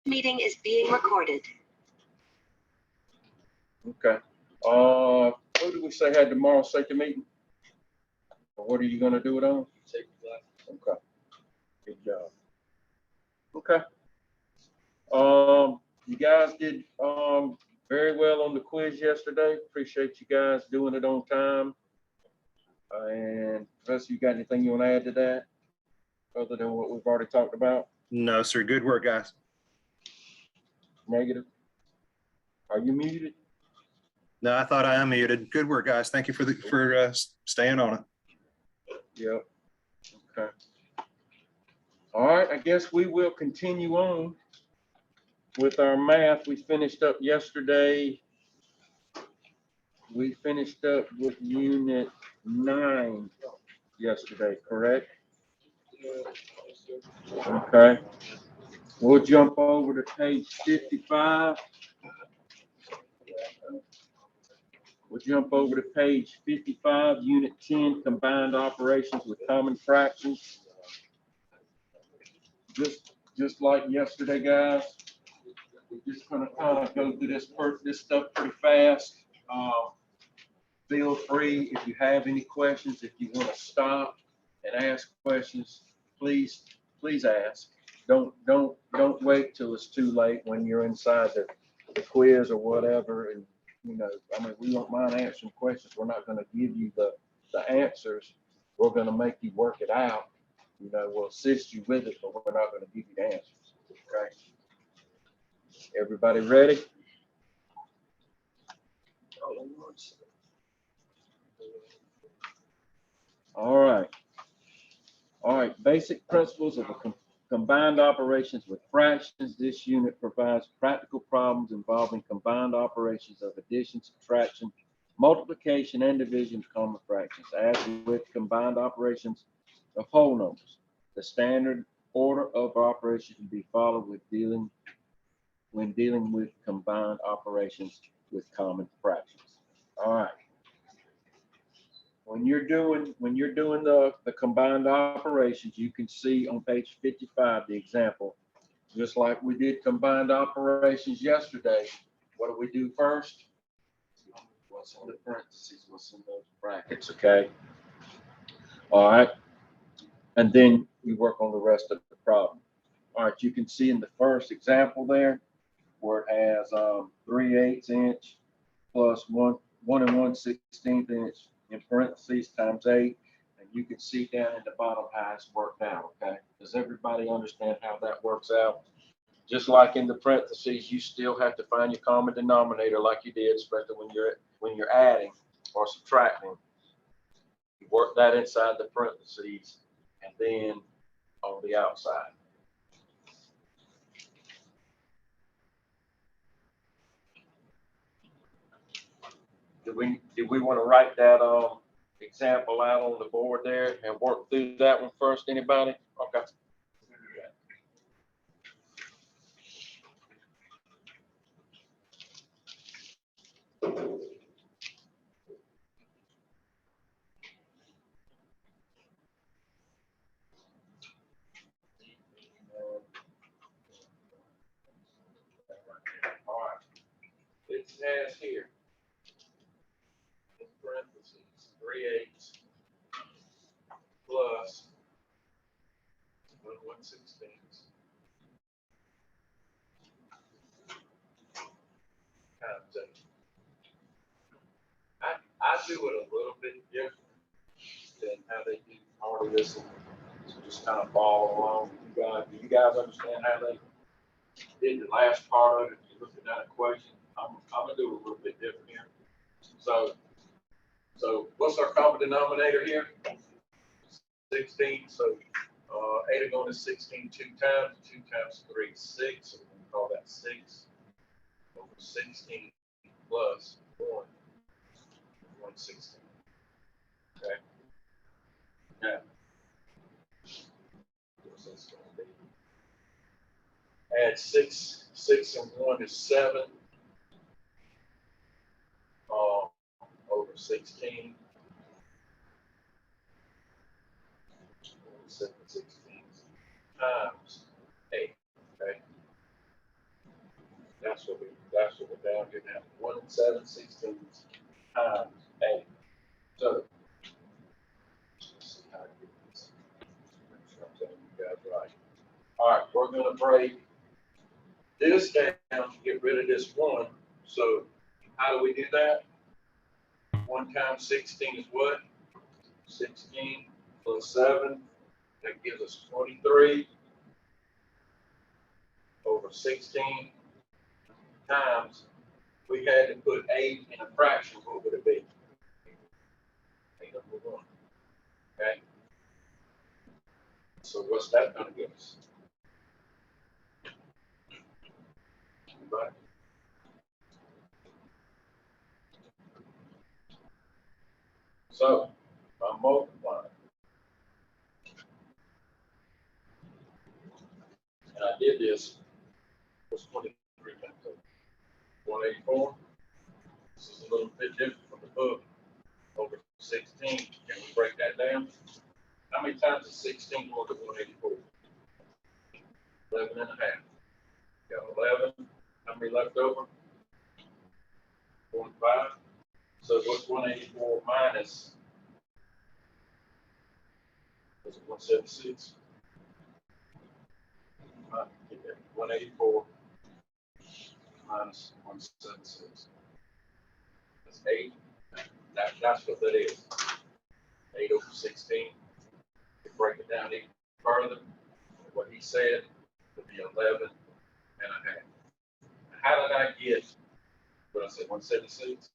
Meeting is being recorded. Okay. What did we say had tomorrow safety meeting? Or what are you gonna do it on? Safety class. Okay. Good job. Okay. You guys did very well on the quiz yesterday. Appreciate you guys doing it on time. And Russ, you got anything you want to add to that other than what we've already talked about? No, sir. Good work, guys. Negative. Are you muted? No, I thought I unmuted. Good work, guys. Thank you for staying on it. Yep. Okay. All right. I guess we will continue on with our math. We finished up yesterday. We finished up with unit 9 yesterday, correct? Okay. We'll jump over to page 55. We'll jump over to page 55, unit 10, combined operations with common fractions. Just like yesterday, guys. We're just gonna kind of go through this stuff pretty fast. Feel free if you have any questions, if you want to stop and ask questions, please ask. Don't wait till it's too late when you're inside the quiz or whatever. And you know, I mean, we don't mind answering questions. We're not going to give you the answers. We're going to make you work it out. You know, we'll assist you with it, but we're not going to give you the answers. Okay. Everybody ready? All right. All right. Basic principles of combined operations with fractions. This unit provides practical problems involving combined operations of addition, subtraction, multiplication, and division of common fractions. As with combined operations of whole numbers, the standard order of operations can be followed when dealing with combined operations with common fractions. All right. When you're doing the combined operations, you can see on page 55 the example. Just like we did combined operations yesterday, what do we do first? What's in the parentheses? What's in those brackets? Okay. All right. And then we work on the rest of the problem. All right. You can see in the first example there where it has 3/8 inch plus 1 1/116 inch in parentheses times 8, and you can see down in the bottom how it's worked out. Okay, does everybody understand how that works out? Just like in the parentheses, you still have to find your common denominator like you did, especially when you're adding or subtracting. You work that inside the parentheses and then on the outside. Did we want to write that example out on the board there and work through that one first? Anybody? Okay. All right. It has here, in parentheses, 3/8 plus 1 1/16 times 8. I do it a little bit different than how they do part of this, and just kind of follow along with you guys. Do you guys understand how they did the last part of it? If you look at that equation, I'm gonna do it a little bit different here. So what's our common denominator here? 16. So 8 are going to 16 2 times. 2 times 3 is 6. So we're going to call that 6 over 16 plus 1 1/16. Okay. Now, what's this going to be? Add 6 and 1 is 7. Over 16. 7 16 times 8. Okay. that's what we're down here now, 1 and 7/16 times 8. So, let's see how I do this. Make sure I'm telling you guys right. All right, we're gonna break this down to get rid of this 1. So, how do we do that? 1 times 16 is what? 16 plus 7, that gives us 23 over 16 times. We had to put 8 in a fraction, what would it be? 8 over 1. Okay? So what's that going to give us? Anybody? So I'm multiplying. And I did this. Was 23 times 8. 184. This is a little bit different from the book. Over 16. Can we break that down? How many times is 16 over 184? 11 and a half. Got 11. How many left over? 1 and 5. So what's 184 minus? Was it 176? 184 minus 176. That's 8. That's what that is. 8 over 16. To break it down even further, what he said would be 11 and a half. How did I get, what did I say, 176?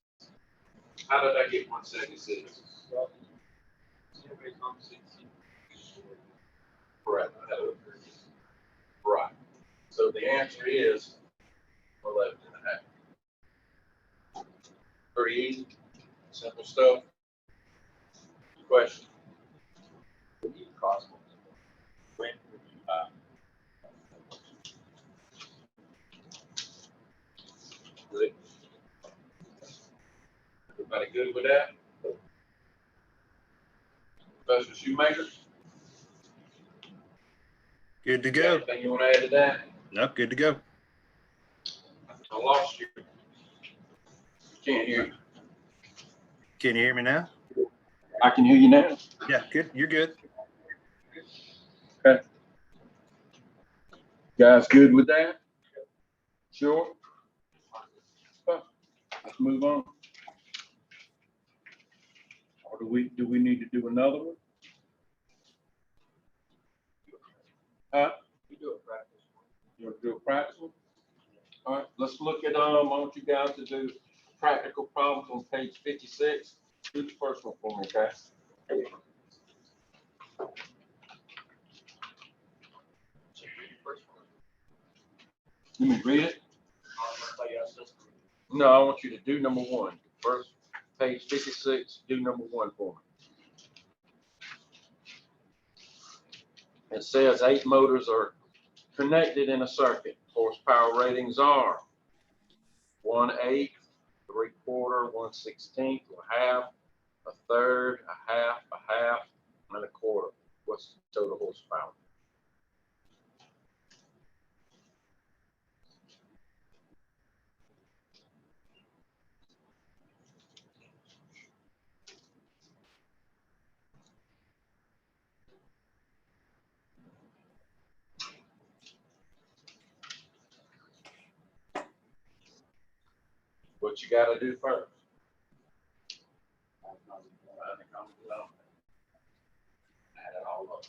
How did I get 176? Correct. Right. So the answer is 11 and a half. Pretty easy, simple stuff. Question. When you Cosmos, when would you good? Everybody good with that? Professor Shoemaker? Good to go. Anything you want to add to that? Nope, good to go. I lost you. Can't hear you. Can you hear me now? I can hear you now. Yeah, good. You're good. Okay. Guys good with that? Sure. Okay. Let's move on. Or do we need to do another one? Huh? You do a practice. You want to do a practice one? All right, let's look at I want you guys to do practical problems on page 56. Do the first one for me, okay? You mean read it? No, I want you to do number 1. First, page 56, do number 1 for me. It says 8 motors are connected in a circuit. Horsepower ratings are 1/8, 3/4, 1/16, a half, a third, a half, and a quarter. What's the total horsepower? What you got to do first? Add it all up.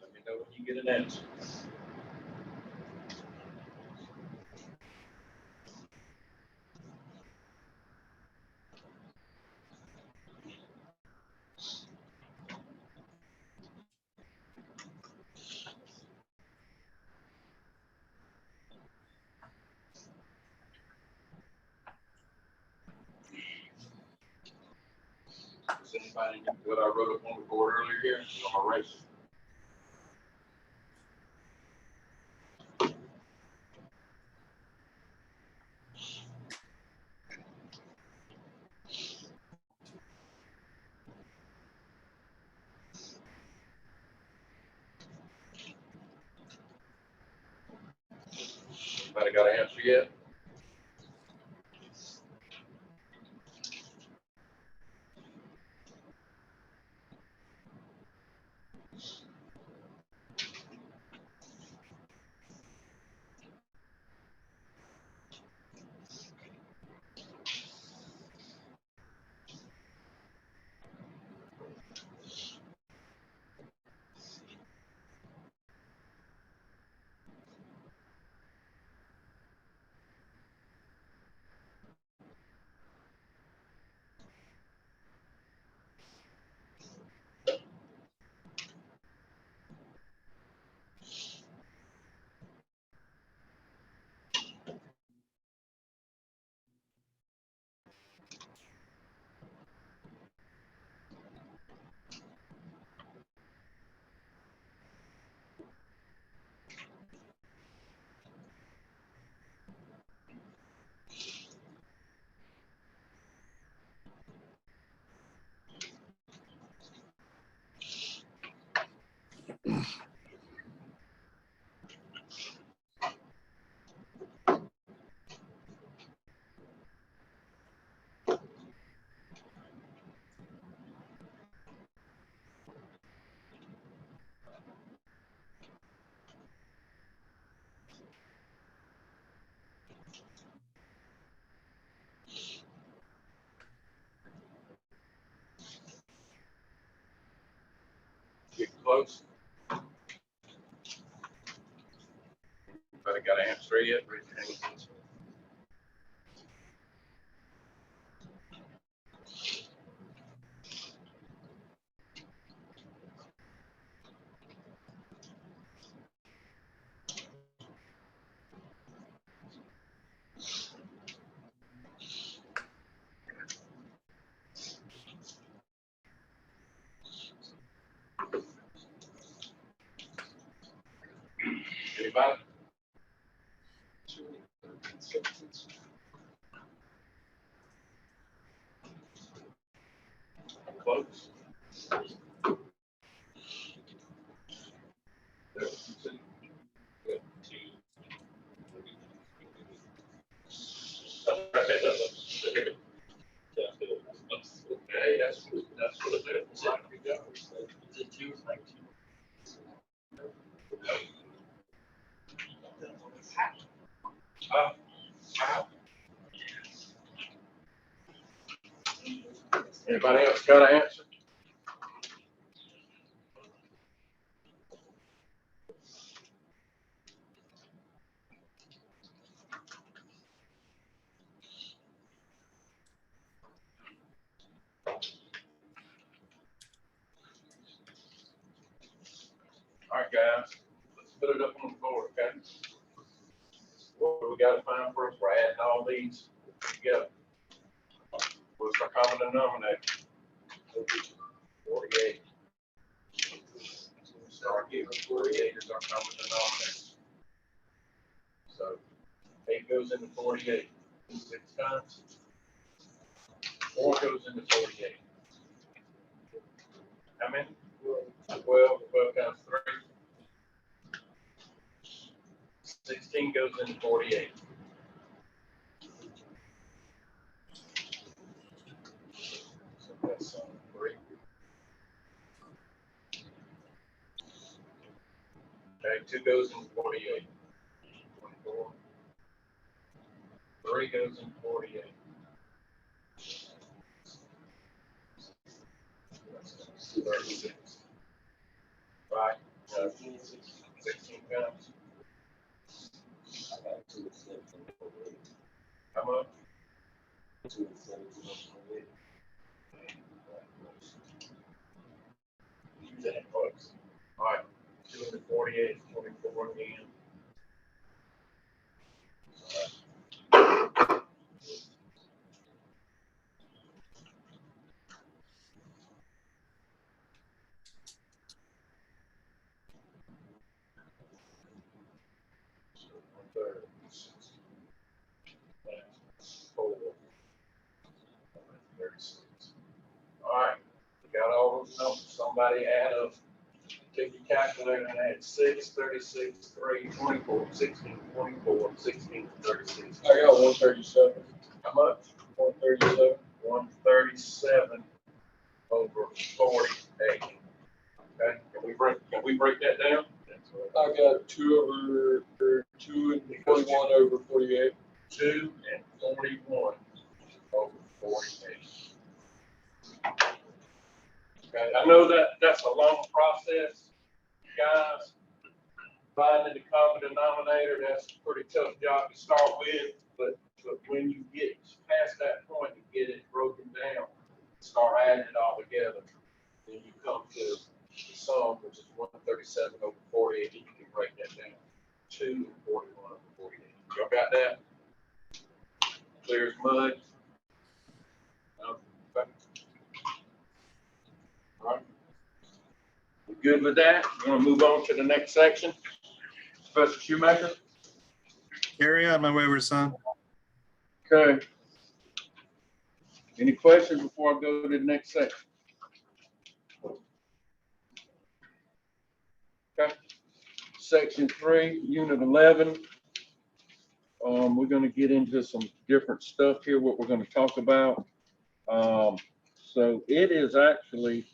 Let me know when you get an answer. Anybody need what I wrote up on the board earlier here on my race? Anybody got an answer yet? Get close. Anybody got an answer yet? Raise your hand. Anybody? Close. Hey, that's what it is. Is it two? Anybody else got an answer? All right, guys, let's put it up on the board, okay? What do we got to find first? We're adding all these together. What's our common denominator? 48. Start giving 48 is our common denominator. So 8 goes into 48 6 times. 4 goes into 48. How many? 12. 12 times 3. 16 goes into 48. So that's 3. Okay, 2 goes into 48. 24. 3 goes into 48. 36. Right. 16 pounds. How much? Close. All right. 2 into 48 is 24 again. 130. 4. 36. All right, we got all those numbers. Somebody add up, take your calculator and add 6, 36, 3, 24, 16, 24, 16, 36. I got 137. How much? 137. 137 over 48. Okay, can we break that down? I got 2 and 41 over 48. 2 and 41 over 48. Okay, I know that that's a long process, guys. Finding the common denominator, that's a pretty tough job to start with, but when you get past that point and get it broken down, start adding it all together, then you come to the sum, which is 137 over 48, and you can break that down. 2 and 41 over 48. Y'all got that? Clear as mud? Okay. All right. We good with that? We're gonna move on to the next section. Professor Shoemaker? Carry on, my wayward son. Okay. Any questions before I go to the next section? Okay. Section 3, Unit 11. We're going to get into some different stuff here, what we're going to talk about. So it is actually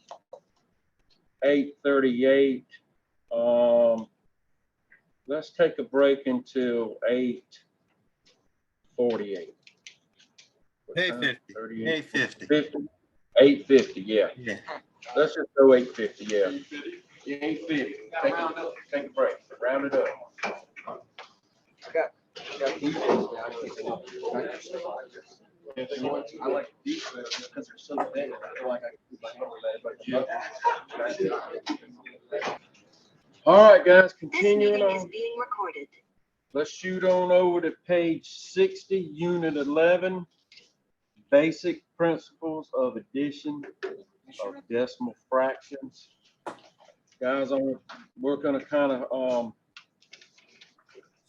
8:38. Let's take a break until 8:48. 8:50. 8:50. 8:50, yeah. Yeah. Let's just go 8:50, yeah. 8:50. Take a break, round it up. I like these because they're so big. I feel like I can keep my hand on that. All right, guys, This continuing meeting is on. being recorded. Let's shoot on over to page 60, Unit 11, Basic Principles of Addition of Decimal Fractions. Guys, we're going to kind of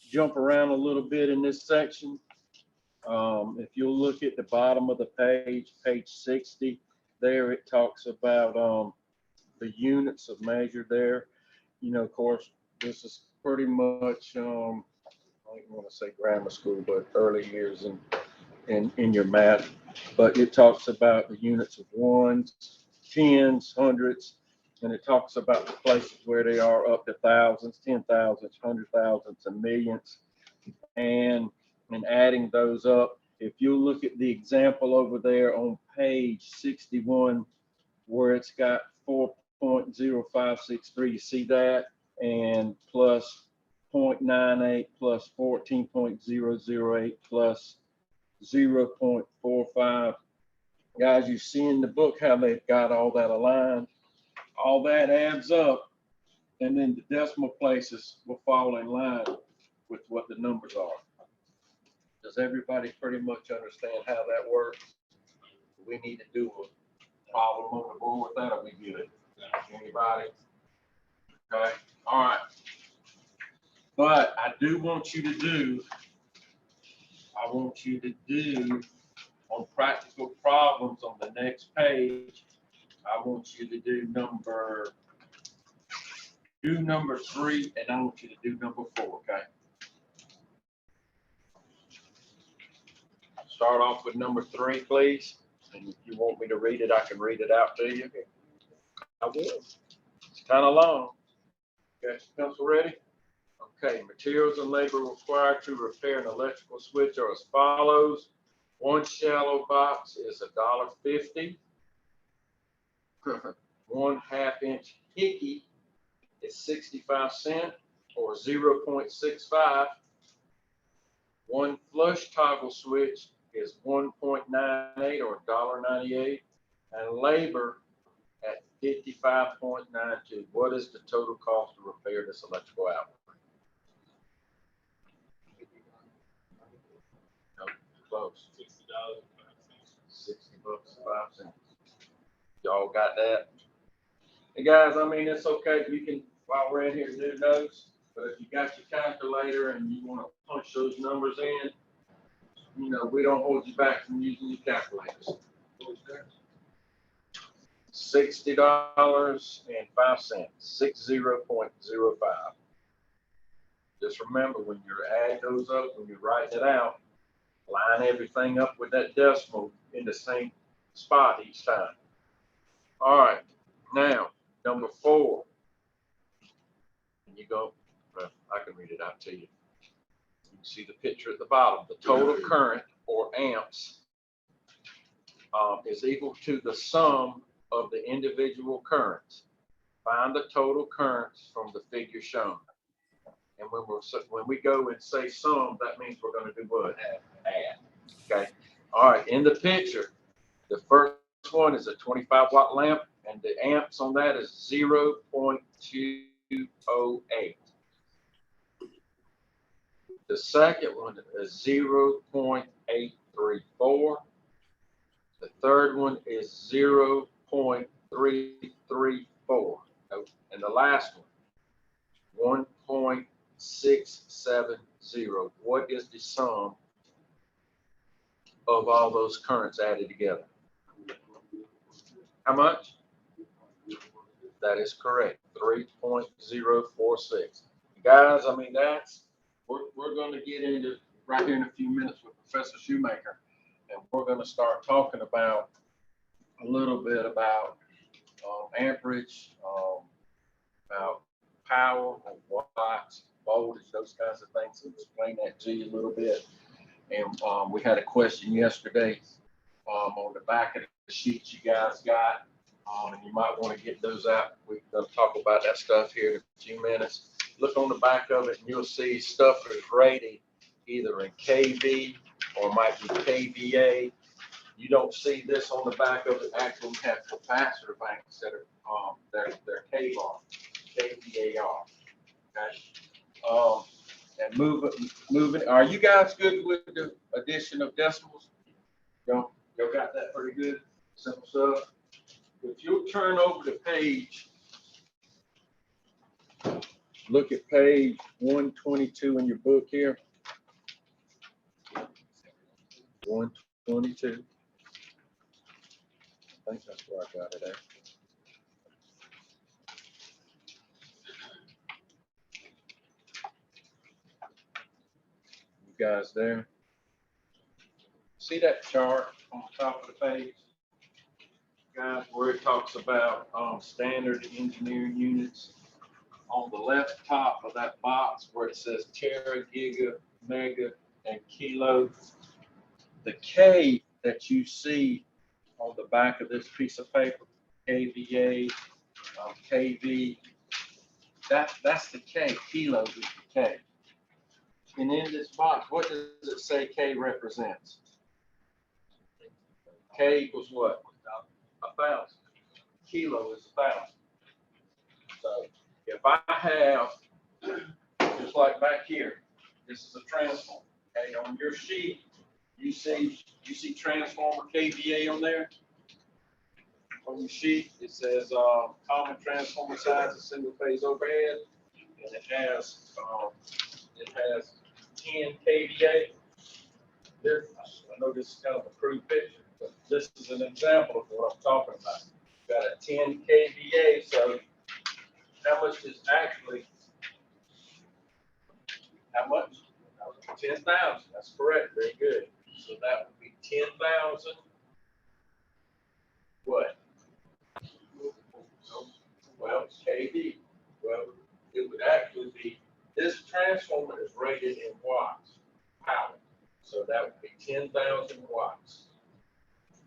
jump around a little bit in this section. If you'll look at the bottom of the page, page 60, there it talks about the units of measure there. You know, of course, this is pretty much, I don't even want to say grammar school, but early years in your math. But it talks about the units of ones, tens, hundreds, and it talks about the places where they are up to thousands, 10,000s, 100,000s, and millions, and adding those up. If you look at the example over there on page 61, where it's got 4.0563, you see that? And plus 0.98 plus 14.008 plus 0.45. Guys, you see in the book how they've got all that aligned. All that adds up, and then the decimal places will fall in line with what the numbers are. Does everybody pretty much understand how that works? We need to do a problem on the board with that, or we good? Anybody? Okay, all right. But I do want you to do, on practical problems on the next page, I want you to do number 3, and I want you to do number 4, okay? Start off with number 3, please. And if you want me to read it, I can read it out to you. I will. It's kind of long. Okay, pencil ready? Okay, materials and labor required to repair an electrical switch are as follows. One shallow box is $1.50. 1/2 inch hickey is 65 cents or 0.65. One flush toggle switch is 1.98 or $1.98, and labor at 55.92. What is the total cost to repair this electrical outlet? No, close. $60.05. Y'all got that? Hey guys, I mean, it's okay. You can, while we're in here, do those, but if you got your calculator and you want to punch those numbers in, you know, we don't hold you back from using your calculators. $60.05, 60.05. Just remember, when you're adding those up, when you're writing it out, line everything up with that decimal in the same spot each time. All right, now, number 4. And you go, well, I can read it out to you. You can see the picture at the bottom. The total current, or amps, is equal to the sum of the individual currents. Find the total currents from the figure shown. And when we go and say sum, that means we're going to do what? Add. Okay. All right. In the picture, the first one is a 25-watt lamp, and the amps on that is 0.208. The second one is 0.834. The third one is 0.334. And the last one, 1.670. What is the sum of all those currents added together? How much? That is correct, 3.046. Guys, I mean, we're going to get into right here in a few minutes with Professor Shoemaker, and we're going to start talking about a little bit about amperage, about power, watts, voltage, those kinds of things, and explain that to you a little bit. And we had a question yesterday on the back of the sheets you guys got, and you might want to get those out. We're going to talk about that stuff here in a few minutes. Look on the back of it, and you'll see stuff is rated either in kV or might be kVA. You don't see this on the back of it. Actually, we have capacitor banks that are they're kVAR, kVAR. Okay. And moving. Are you guys good with the addition of decimals? Y'all got that pretty good? Simple stuff. If you'll turn over the page, look at page 122 in your book here. 122. I think that's where I got it at. You guys there? See that chart on the top of the page? Guys, where it talks about standard engineering units. On the left top of that box where it says tera, giga, mega, and kilo, the K that you see on the back of this piece of paper, kVA, kV, that's the K. Kilo is the K. And in this box, what does it say K represents? K equals what? 1,000. Kilo is 1,000. So if I have, just like back here, this is a transformer. Okay, on your sheet, you see transformer KVA on there. On your sheet, it says common transformer size is single phase overhead, and it has 10 KVA. There, I know this is kind of a crude picture, but this is an example of what I'm talking about. You've got a 10 KVA, so how much is actually, how much? 10,000, that's correct, very good. So that would be 10,000, what? Well, KV. Well, it would actually be, this transformer is rated in watts, power. So that would be 10,000 watts.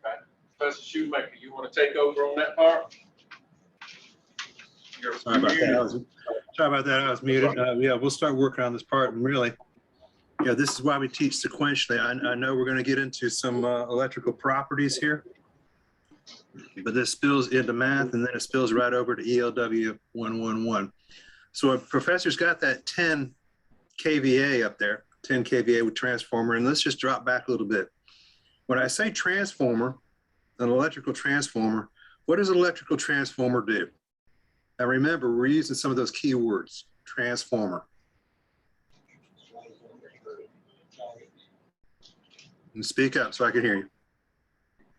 Okay. Professor Shoemaker, you want to take over on that part? Sorry about that. I was muted. Yeah, we'll start working on this part. And really, yeah, this is why we teach sequentially. I know we're going to get into some electrical properties here, but this spills into math, and then it spills right over to ELW 111. So a professor's got that 10 kVA up there, 10 kVA with transformer, and let's just drop back a little bit. When I say transformer, an electrical transformer, what does an electrical transformer do? Now remember, we're using some of those key words, transformer. And speak up so I can hear you.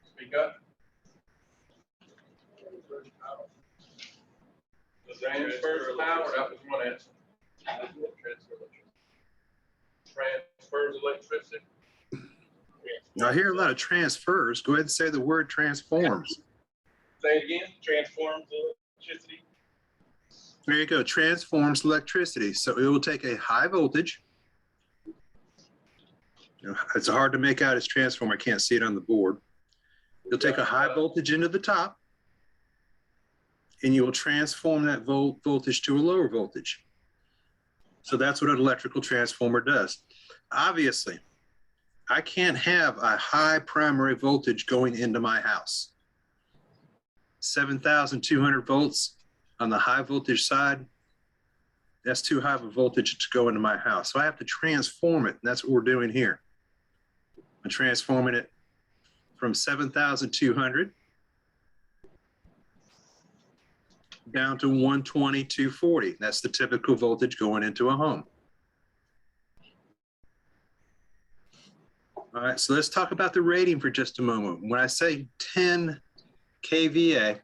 Speak up. Transfers of power, that was one answer. Transfers electricity. I hear a lot of transfers. Go ahead and say the word transforms. Say it again. Transforms electricity. There you go, transforms electricity. So it will take a high voltage. It's hard to make out as transformer. I can't see it on the board. You'll take a high voltage into the top, and you will transform that voltage to a lower voltage. So that's what an electrical transformer does. Obviously, I can't have a high primary voltage going into my house. 7,200 volts on the high voltage side, that's too high of a voltage to go into my house. So I have to transform it, and that's what we're doing here. I'm transforming it from 7,200 down to 120, 240. That's the typical voltage going into a home. All right, so let's talk about the rating for just a moment. When I say 10 kVA,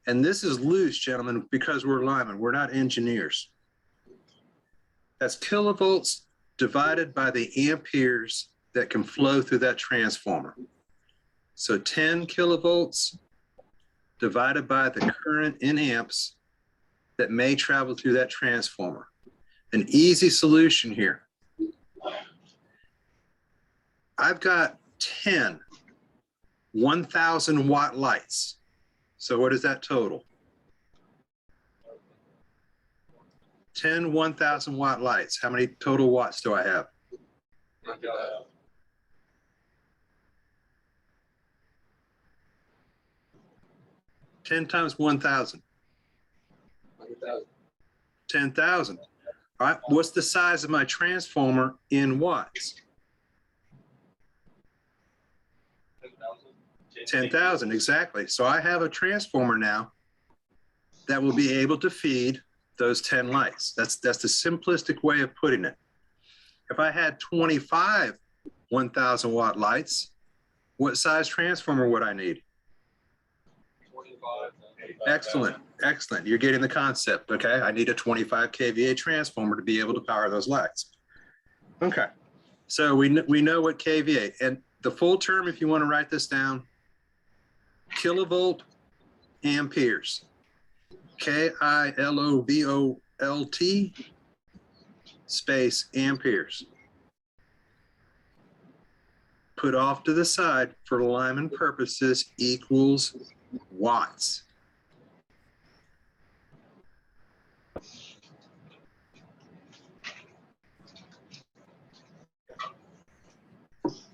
and this is loose, gentlemen, because we're linemen, we're not engineers. That's kilovolts divided by the amperes that can flow through that transformer. So 10 kilovolts divided by the current in amps that may travel through that transformer. An easy solution here. I've got 10 1,000 watt lights. So what is that total? 10 1,000 watt lights. How many total watts do I have? 10 times 1,000. 10,000. All right, what's the size of my transformer in watts? 10,000, exactly. So I have a transformer now that will be able to feed those 10 lights. That's the simplistic way of putting it. If I had 25 1,000 watt lights, what size transformer would I need? 25. Excellent, excellent. You're getting the concept, okay? I need a 25 kVA transformer to be able to power those lights. Okay, so we know what kVA, and the full term, if you want to write this down, kilovolt amperes, K-I-L-O-V-O-L-T space amperes. Put off to the side for Lyman purposes equals watts.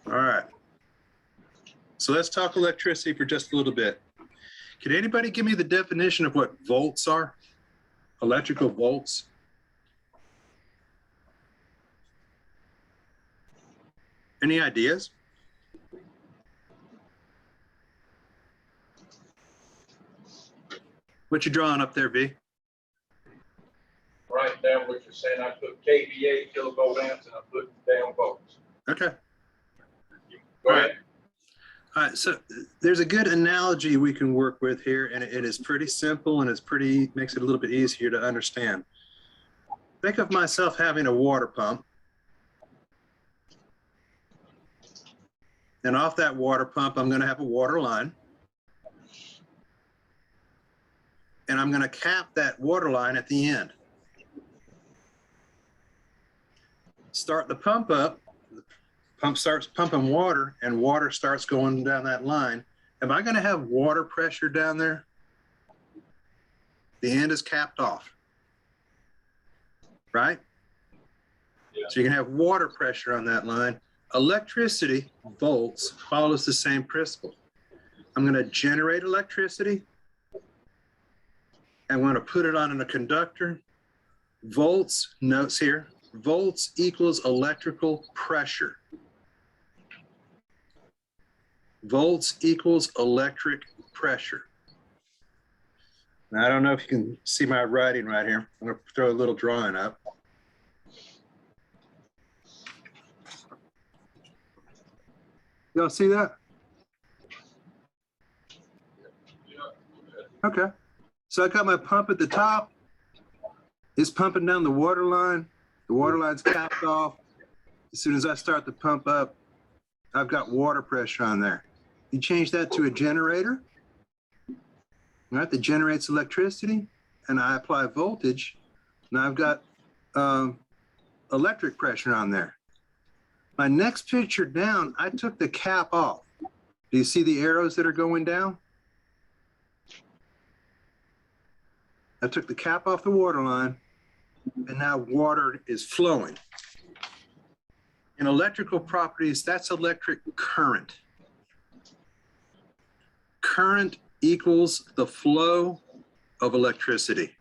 All right. So let's talk electricity for just a little bit. Could anybody give me the definition of what volts are? Electrical volts? Any ideas? What you drawing up there, V? Write down what you're saying. I put kVA, kilovolt amps, and I put down volts. Okay. Go All right. ahead. All right, so there's a good analogy we can work with here, and it is pretty simple, and makes it a little bit easier to understand. Think of myself having a water pump, and off that water pump, I'm going to have a water line, and I'm going to cap that water line at the end. Start the pump up. Pump starts pumping water, and water starts going down that line. Am I going to have water pressure down there? The end is capped off, right? Yeah. So you can have water pressure on that line. Electricity, volts, follows the same principle. I'm going to generate electricity. I'm going to put it on a conductor. Volts, notes here, volts equals electrical pressure. Volts equals electric pressure. Now, I don't know if you can see my writing right here. I'm going to throw a little drawing up. Y'all see that? Yeah. Okay. So I got my pump at the top. It's pumping down the water line. The water line's capped off. As soon as I start the pump up, I've got water pressure on there. You change that to a generator, right? That generates electricity, and I apply voltage. Now I've got electric pressure on there. My next picture down, I took the cap off. Do you see the arrows that are going down? I took the cap off the water line, and now water is flowing. In electrical properties, that's electric current. Current equals the flow of electricity.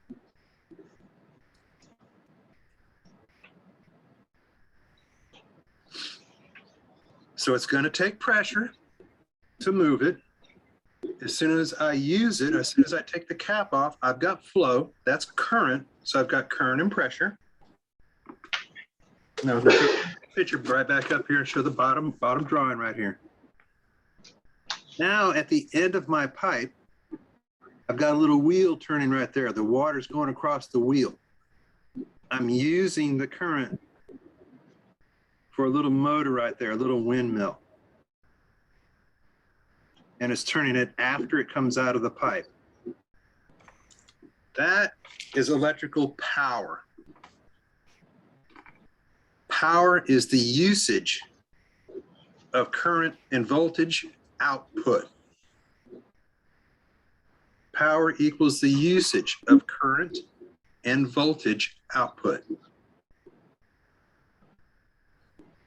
So it's going to take pressure to move it. As soon as I use it, as soon as I take the cap off, I've got flow. That's current. So I've got current and pressure. Now, I'm going to put the picture right back up here and show the bottom drawing right here. Now, at the end of my pipe, I've got a little wheel turning right there. The water's going across the wheel. I'm using the current for a little motor right there, a little windmill. And it's turning it after it comes out of the pipe. That is electrical power. Power is the usage of current and voltage output. Power equals the usage of current and voltage output.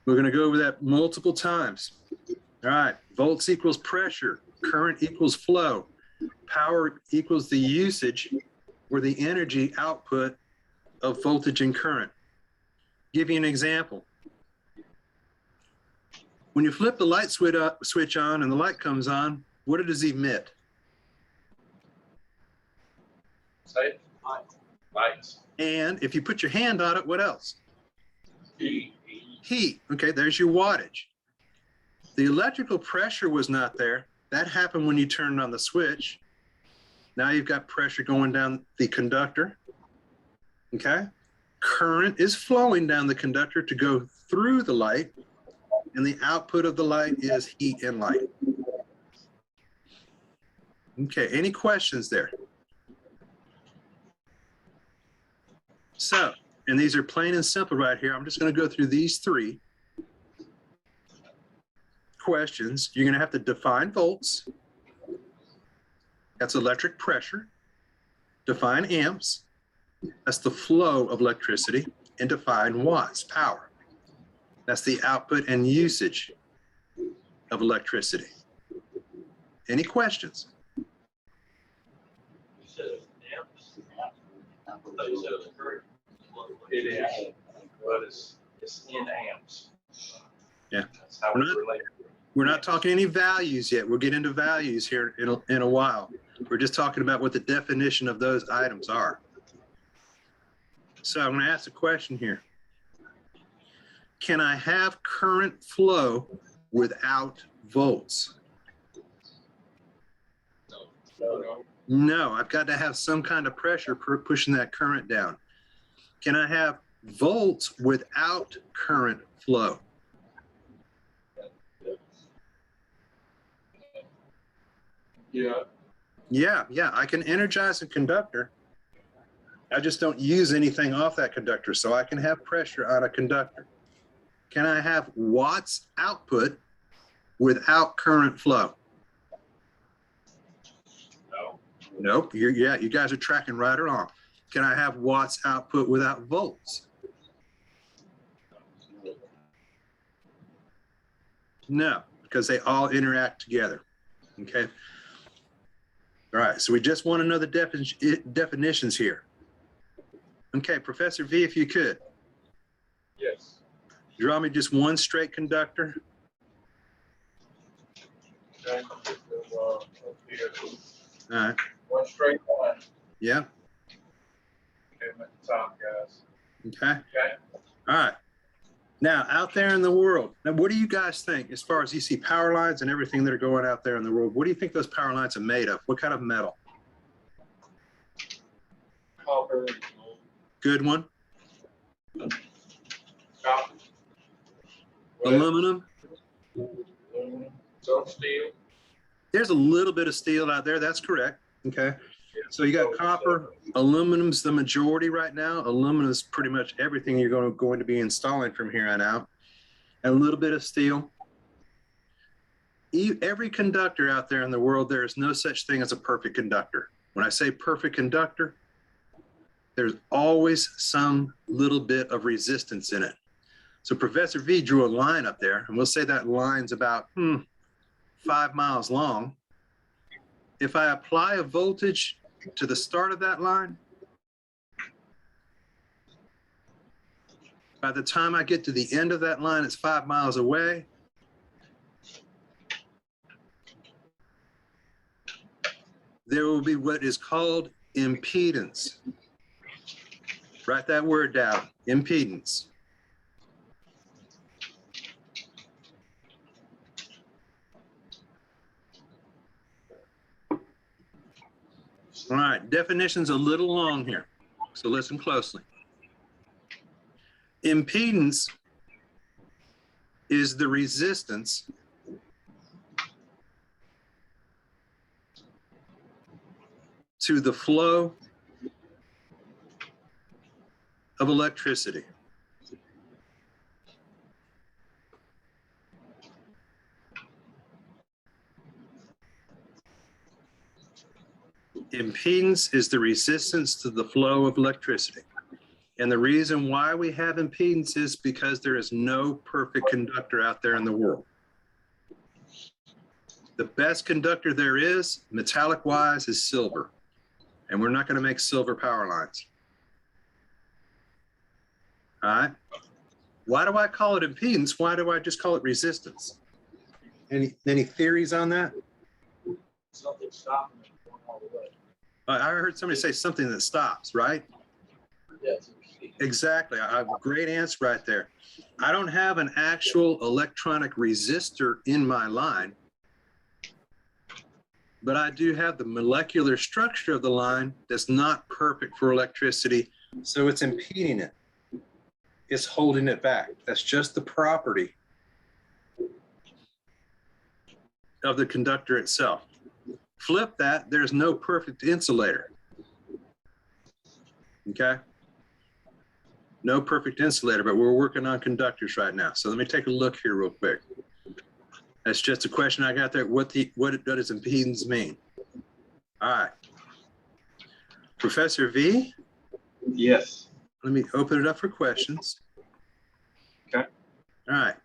We're going to go over that multiple times. All right, volts equals pressure, current equals flow, power equals the usage or the energy output of voltage and current. Give you an example. When you flip the light switch on and the light comes on, what does it emit? Say lights. And if you put your hand on it, what else? Heat. Heat. Okay, there's your wattage. The electrical pressure was not there. That happened when you turned on the switch. Now you've got pressure going down the conductor. Okay? Current is flowing down the conductor to go through the light, and the output of the light is heat and light. Okay, any questions there? So, and these are plain and simple right here. I'm just going to go through these three questions. You're going to have to define volts. That's electric pressure. Define amps. That's the flow of electricity. And define watts, power. That's the output and usage of electricity. Any questions? You said amps. I thought you said it was current. It is, but it's in amps. Yeah. That's how we relate. We're not talking any values yet. We'll get into values here in a while. We're just talking about what the definition of those items are. So I'm going to ask a question here. Can I have current flow without volts? No. No, I've got to have some kind of pressure pushing that current down. Can I have volts without current flow? Yeah, I can energize a conductor. I just don't use anything off that conductor, so I can have pressure on a conductor. Can I have watts output without current flow? No. Nope. You guys are tracking right along. Can I have watts output without volts? No, because they all interact together. Okay. All right. So we just want to know the definitions here. Okay, Professor V, if you could. Yes. Draw me just one straight conductor. Okay. Up here. All right. One straight line. Yeah. Okay, I'm at the top, guys. Okay. Okay. All right. Now, out there in the world, now what do you guys think as far as you see power lines and everything that are going out there in the world? What do you think those power lines are made of? What kind of metal? Copper. Good one. Copper. Aluminum. Some steel. There's a little bit of steel out there. That's correct. Okay. So you got copper. Aluminum's the majority right now. Aluminum is pretty much everything you're going to be installing from here on out. And a little bit of steel. Every conductor out there in the world, there is no such thing as a perfect conductor. When I say perfect conductor, there's always some little bit of resistance in it. So Professor V drew a line up there, and we'll say that line's about 5 miles long. If I apply a voltage to the start of that line, by the time I get to the end of that line, it's 5 miles away. There will be what is called impedance. Write that word down, impedance. All right, definition's a little long here, so listen closely. Impedance is the resistance to the flow of electricity. Impedance is the resistance to the flow of electricity. And the reason why we have impedance is because there is no perfect conductor out there in the world. The best conductor there is, metallic-wise, is silver. And we're not going to make silver power lines. All right? Why do I call it impedance? Why do I just call it resistance? Any theories on that? Something stopping it going all the way. I heard somebody say something that stops, right? Yes. Exactly. I have a great answer right there. I don't have an actual electronic resistor in my line, but I do have the molecular structure of the line that's not perfect for electricity, so it's impeding it. It's holding it back. That's just the property of the conductor itself. Flip that, there's no perfect insulator. Okay? No perfect insulator, but we're working on conductors right now. So let me take a look here real quick. That's just a question I got there. What does impedance mean? All right. Professor V? Yes. Let me open it up for questions. Okay. All right.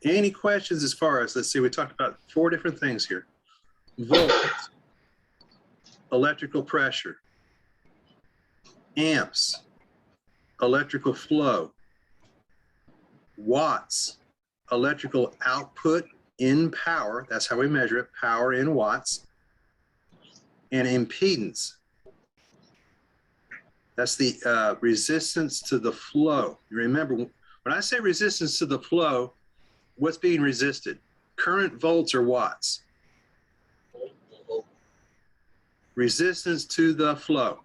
Any questions as far as, let's see, we talked about 4 different things here. Volts, electrical pressure, amps, electrical flow, watts, electrical output in power, that's how we measure it, power in watts, and impedance. That's the resistance to the flow. You remember, when I say resistance to the flow, what's being resisted? Current, volts, or watts? Resistance to the flow.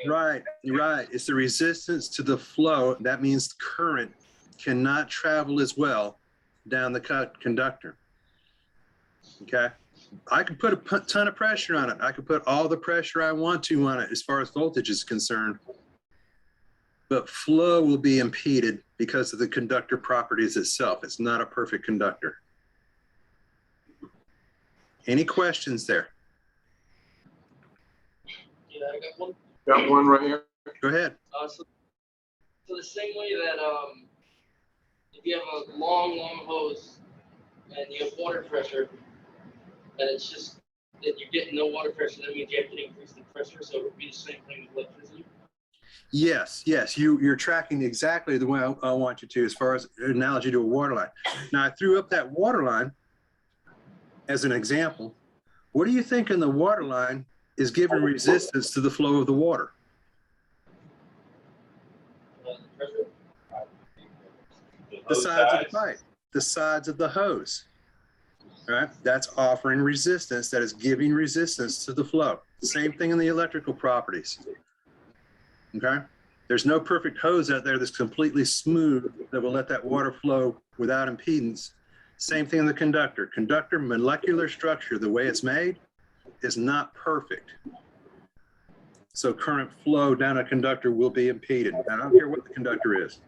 Right, right. It's the resistance to the flow. That means current cannot travel as well down the conductor. Okay. I could put a ton of pressure on it. I could put all the pressure I want to on it as far as voltage is concerned. But flow will be impeded because of the conductor properties itself. It's not a perfect conductor. Any questions there? Yeah, I got one. Got one right here. Go ahead. So the same way that if you have a long hose and you have water pressure, and it's just that you're getting no water pressure, that means you have to increase the pressure. So it would be the same thing with electricity. Yes, yes, you're tracking exactly the way I want you to as far as an analogy to a water line. Now, I threw up that water line as an example. What do you think in the water line is giving resistance to the flow of the water? The pressure. The sides of the pipe, the sides of the hose. All right, that's offering resistance, that is giving resistance to the flow. Same thing in the electrical properties. Okay, there's no perfect hose out there that's completely smooth that will let that water flow without impedance. Same thing in the conductor. Conductor molecular structure, the way it's made, is not perfect. So current flow down a conductor will be impeded. I don't care what the conductor is.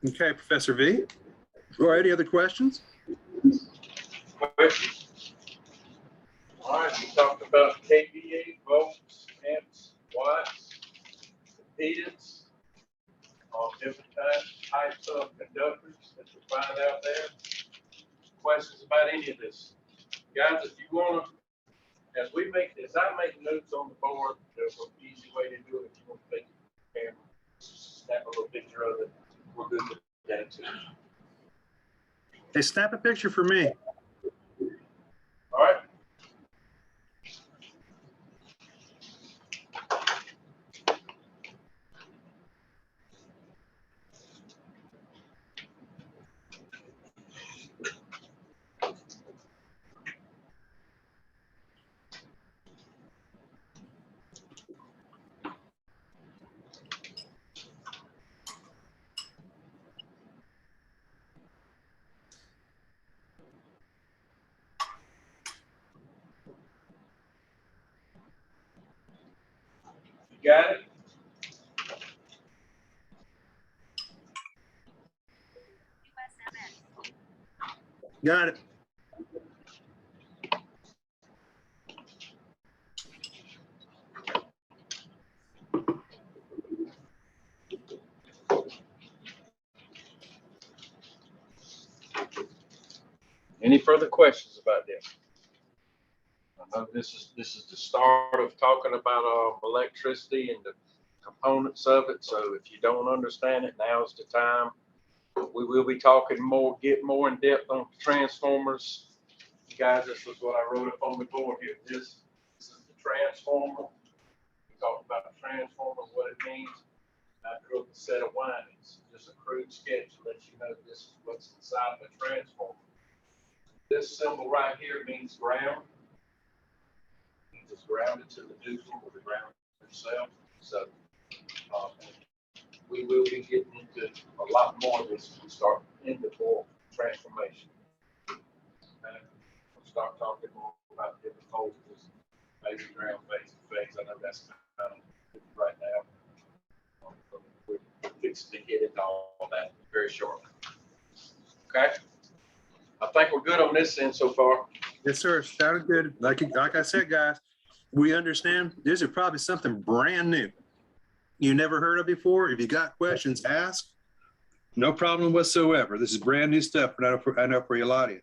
Okay, Professor V. Or any other questions? Questions? All right, we talked about kVA, volts, amps, watts, impedance, all different types of conductors that you find out there. Questions about any of this? Guys, if you want to, as I make notes on the board, there's an easy way to do it. If you want to take your camera, snap a little picture of it, we're good with that too. Hey, snap a picture for me. All right. You got it? Got it. Any further questions about this? I know this is the start of talking about electricity and the components of it. So if you don't understand it, now's the time. We will be talking more, get more in depth on transformers. Guys, this was what I wrote up on the board here. This is the transformer. We talked about the transformer, what it means. I drew up a set of windings, just a crude sketch to let you know this is what's inside the transformer. This symbol right here means ground. It means it's grounded to the neutral or the ground itself. So we will be getting into a lot more of this when we start into full transformation. And we'll start talking more about different voltages, maybe ground phase to phase. I know that's kind of right now. We're fixing to get into all that very shortly. Okay. I think we're good on this end so far. Yes, sir. Sounded good. Like I said, guys, we understand this is probably something brand new you never heard of before. If you got questions, ask. No problem whatsoever. This is brand new stuff. I know for a lot of you.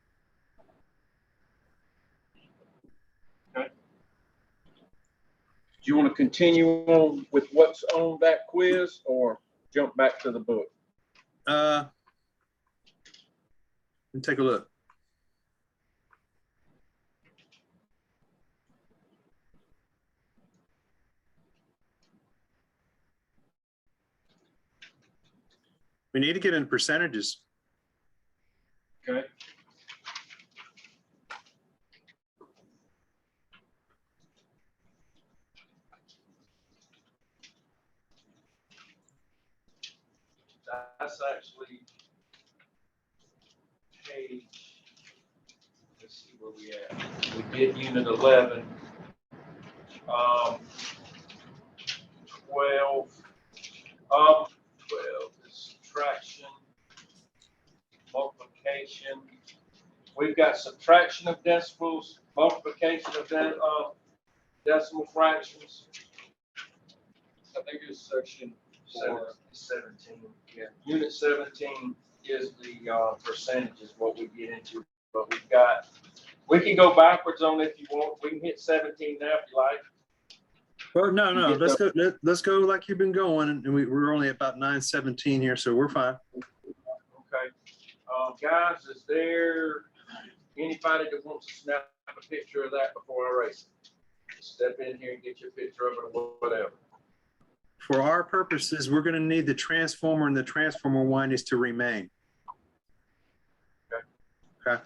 Okay. Do you want to continue on with what's on that quiz or jump back to the book? Let me take a look. We need to get in percentages. Okay. That's actually page, let's see where we at. We did unit 11. 12. 12 is subtraction, multiplication. We've got subtraction of decimals, multiplication of decimal fractions. I think it's section 17. Yeah. Unit 17 is the percentages, what we get into. But we can go backwards on it if you want. We can hit 17 now if you like. Well, no. Let's go like you've been going, and we're only about 9:17 here, so we're fine. Okay. Guys, is there anybody that wants to snap a picture of that before I race it? Step in here and get your picture of it or whatever. For our purposes, we're going to need the transformer and the transformer windings to remain. Okay.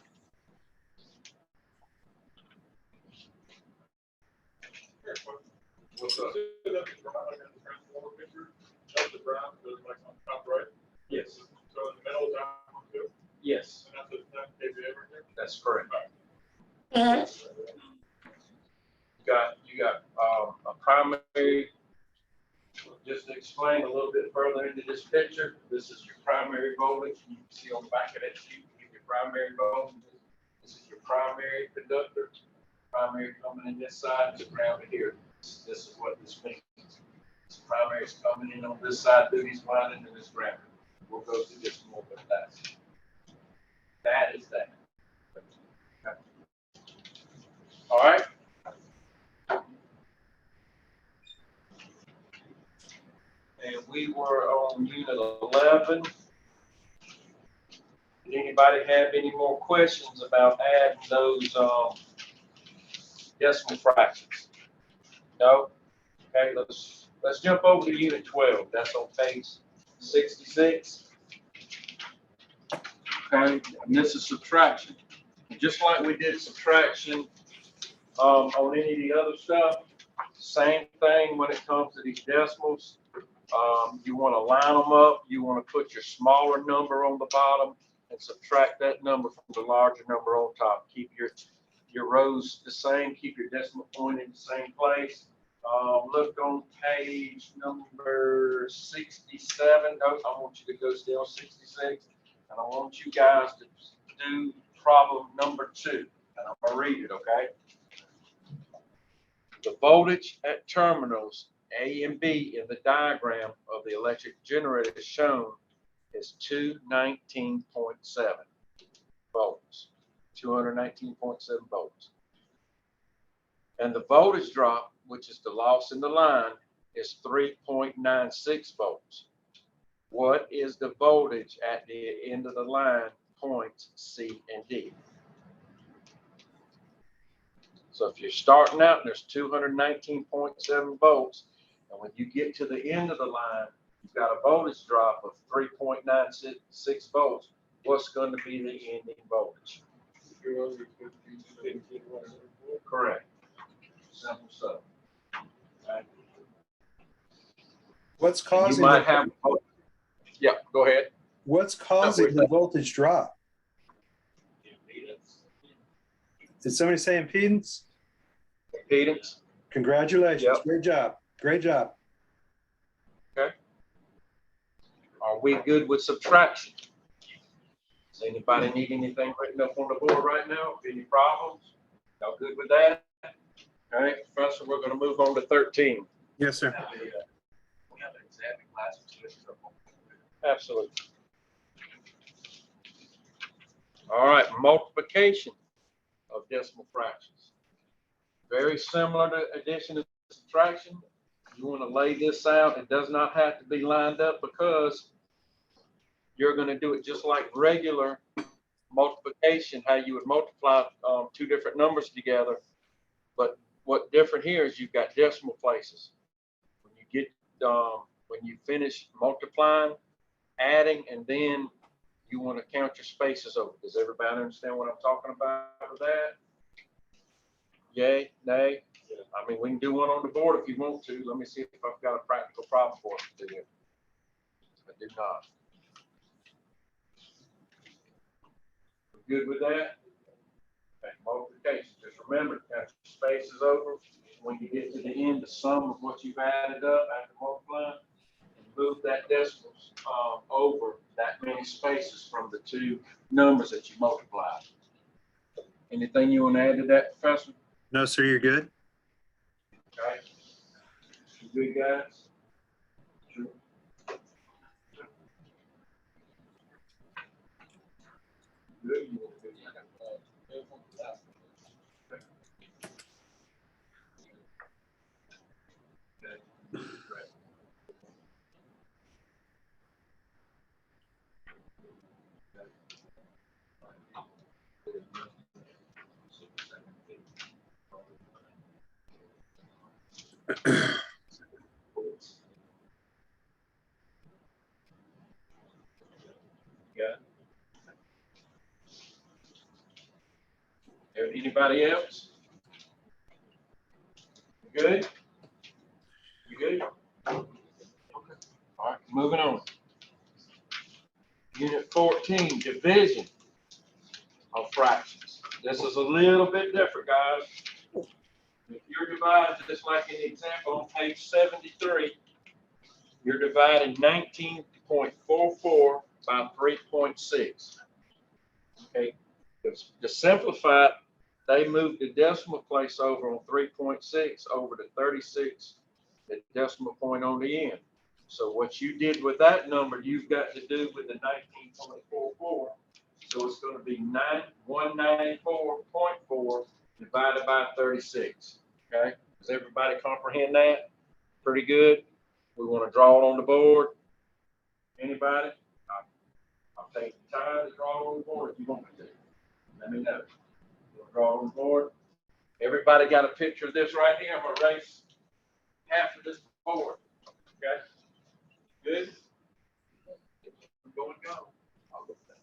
Yes, So in the middle of that one too, yes, and that's a 10 kVA right there. that's correct. Mm-hmm. You got a primary, just to explain a little bit further into this picture, this is your primary voltage. You can see on the back of that sheet, you get your primary voltage. This is your primary conductor. Primary coming in this side, this ground here. This is what this means. This primary is coming in on this side through these winding and this ground. We'll go through this more, but that is that. Okay. All right. And we were on unit 11. Did anybody have any more questions about adding those decimal fractions? No? Okay, let's jump over to unit 12. That's on page 66. Okay, and this is subtraction. Just like we did subtraction on any of the other stuff, same thing when it comes to these decimals. You want to line them up. You want to put your smaller number on the bottom and subtract that number from the larger number on top. Keep your rows the same. Keep your decimal point in the same place. Look on page number 67. I want you to go still 66. And I want you guys to do problem number 2. And I'm going to read it, okay? The voltage at terminals A and B in the diagram of the electric generator shown is 219.7 volts. 219.7 volts. And the voltage drop, which is the loss in the line, is 3.96 volts. What is the voltage at the end of the line, points C and D? So if you're starting out and there's 219.7 volts, and when you get to the end of the line, you've got a voltage drop of 3.96 volts, what's going to be the ending voltage? Correct. Simple stuff. Right. What's You causing might have, yeah, go ahead. what's causing the voltage drop? Did somebody say impedance? Impedance. Congratulations. Yep. Great job. Great job. Okay. Are we good with subtraction? Does anybody need anything written up on the board right now? Any problems? Y'all good with that? All right, Professor, we're going to move on to 13. Yes, sir. We have an exam in class. Absolutely. All right, multiplication of decimal fractions. Very similar to addition and subtraction. You want to lay this out. It does not have to be lined up because you're going to do it just like regular multiplication, how you would multiply two different numbers together. But what's different here is you've got decimal places. When you get when you finish multiplying, adding, and then you want to count your spaces over. Does everybody understand what I'm talking about with that? Yay, nay? I mean, we can do one on the board if you want to. Let me see if I've got a practical problem for us to do here. I do not. Good with that? Okay, multiplication. Just remember, count your spaces over. When you get to the end, the sum of what you've added up after multiplying, and move that decimal over that many spaces from the two numbers that you multiplied. Anything you want to add to that, Professor? No, sir, you're good. Okay. You good, guys? Sure. Good. Anybody else? You good? You good? Okay. All right, moving on. Unit 14, division of fractions. This is a little bit different, guys. If you're dividing, just like in the example on page 73, you're dividing 19.44 by 3.6. Okay, to simplify it, they moved the decimal place over on 3.6 over to 36, the decimal point on the end. So what you did with that number, you've got to do with the 19.44. So it's going to be 194.4 divided by 36. Okay, does everybody comprehend that? Pretty good. We want to draw it on the board. Anybody? I'll take the time to draw it on the board if you want me to. Let me know. You want to draw it on the board? Everybody got a picture of this right here? I'm going to erase half of this board. Okay? Good? Go and go. I'll look that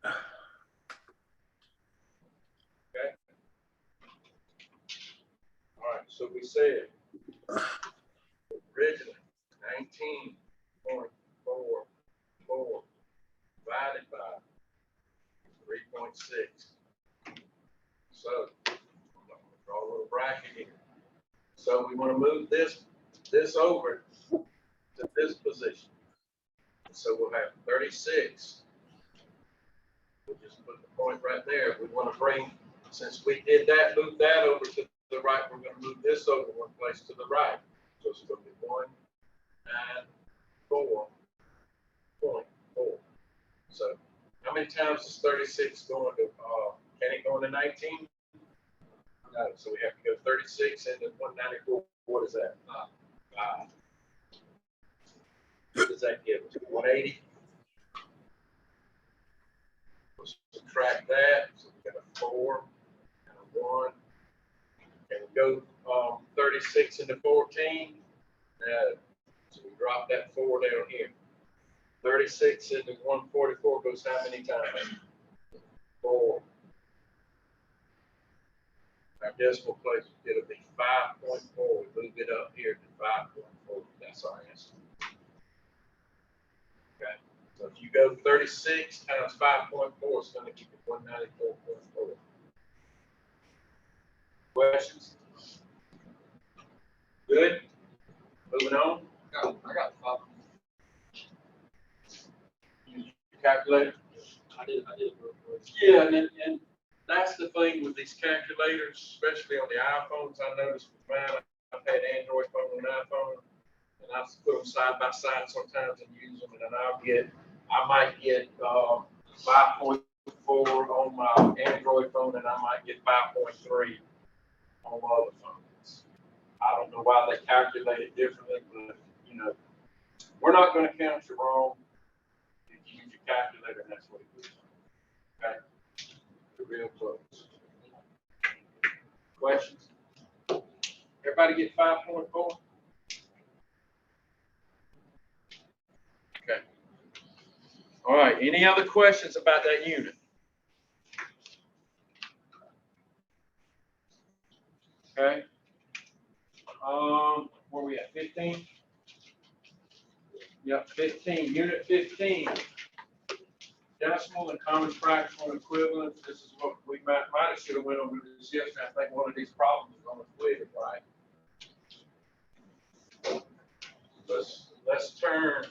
up. Okay? All right, so we said originally 19.44 divided by 3.6. So I'm going to draw a little bracket here. So we want to move this over to this position. So we'll have 36. We'll just put the point right there. We want to bring, since we did that, move that over to the right. We're going to move this over one place to the right. So it's going to be 194.4. So how many times is 36 going to, can it go into 19? No, so we have to go 36 into 194. What is that? 5. What does that give us? 180. We'll subtract that. So we got a 4 and a 1. And we go 36 into 14. So we drop that 4 down here. 36 into 144 goes how many times? 4. Our decimal place, it'll be 5.4. We move it up here to 5.4. That's our answer. Okay. So if you go 36 times 5.4, it's going to give you 194.4. Questions? Good. Moving on. I got 5. Calculator. I did it real quick. Yeah, and that's the thing with these calculators, especially on the iPhones. I noticed with mine, I've had Android phone and iPhone, and I put them side by side sometimes and use them, and then I might get 5.4 on my Android phone, and I might get 5.3 on my other phones. I don't know why they calculate it differently, but you know, we're not going to count you wrong. You use your calculator, and that's what it is. Okay. Real close. Questions? Everybody get 5.4? Okay. All right. Any other questions about that unit? Okay. Where we at? 15? Yep, 15. Unit 15. Decimal and common fractional equivalence. This is what we might have should have went over this yesterday. I think one of these problems is on the equator, right? Let's turn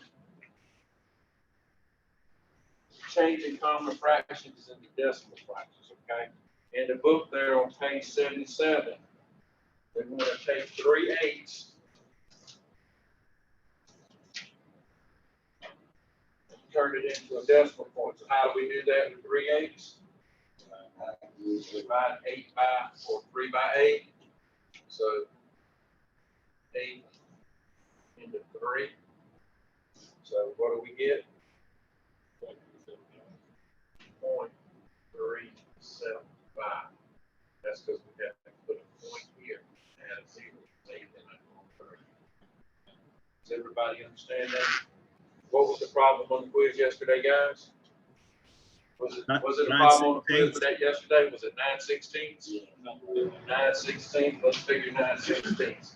changing common fractions into decimal fractions, okay? In the book there on page 77, we're going to take 3/8 turn it into a decimal point. So how do we do that with 3/8? Divide 8 by, or 3 by 8. So 8 into 3. So what do we get? 0.375. That's because we have to put a point here and add a 0. Does everybody understand that? What was the problem on the quiz yesterday, guys? Was it a 9/16? problem on the quiz for that yesterday? Was it 9/16? 9/16, let's figure 9/16.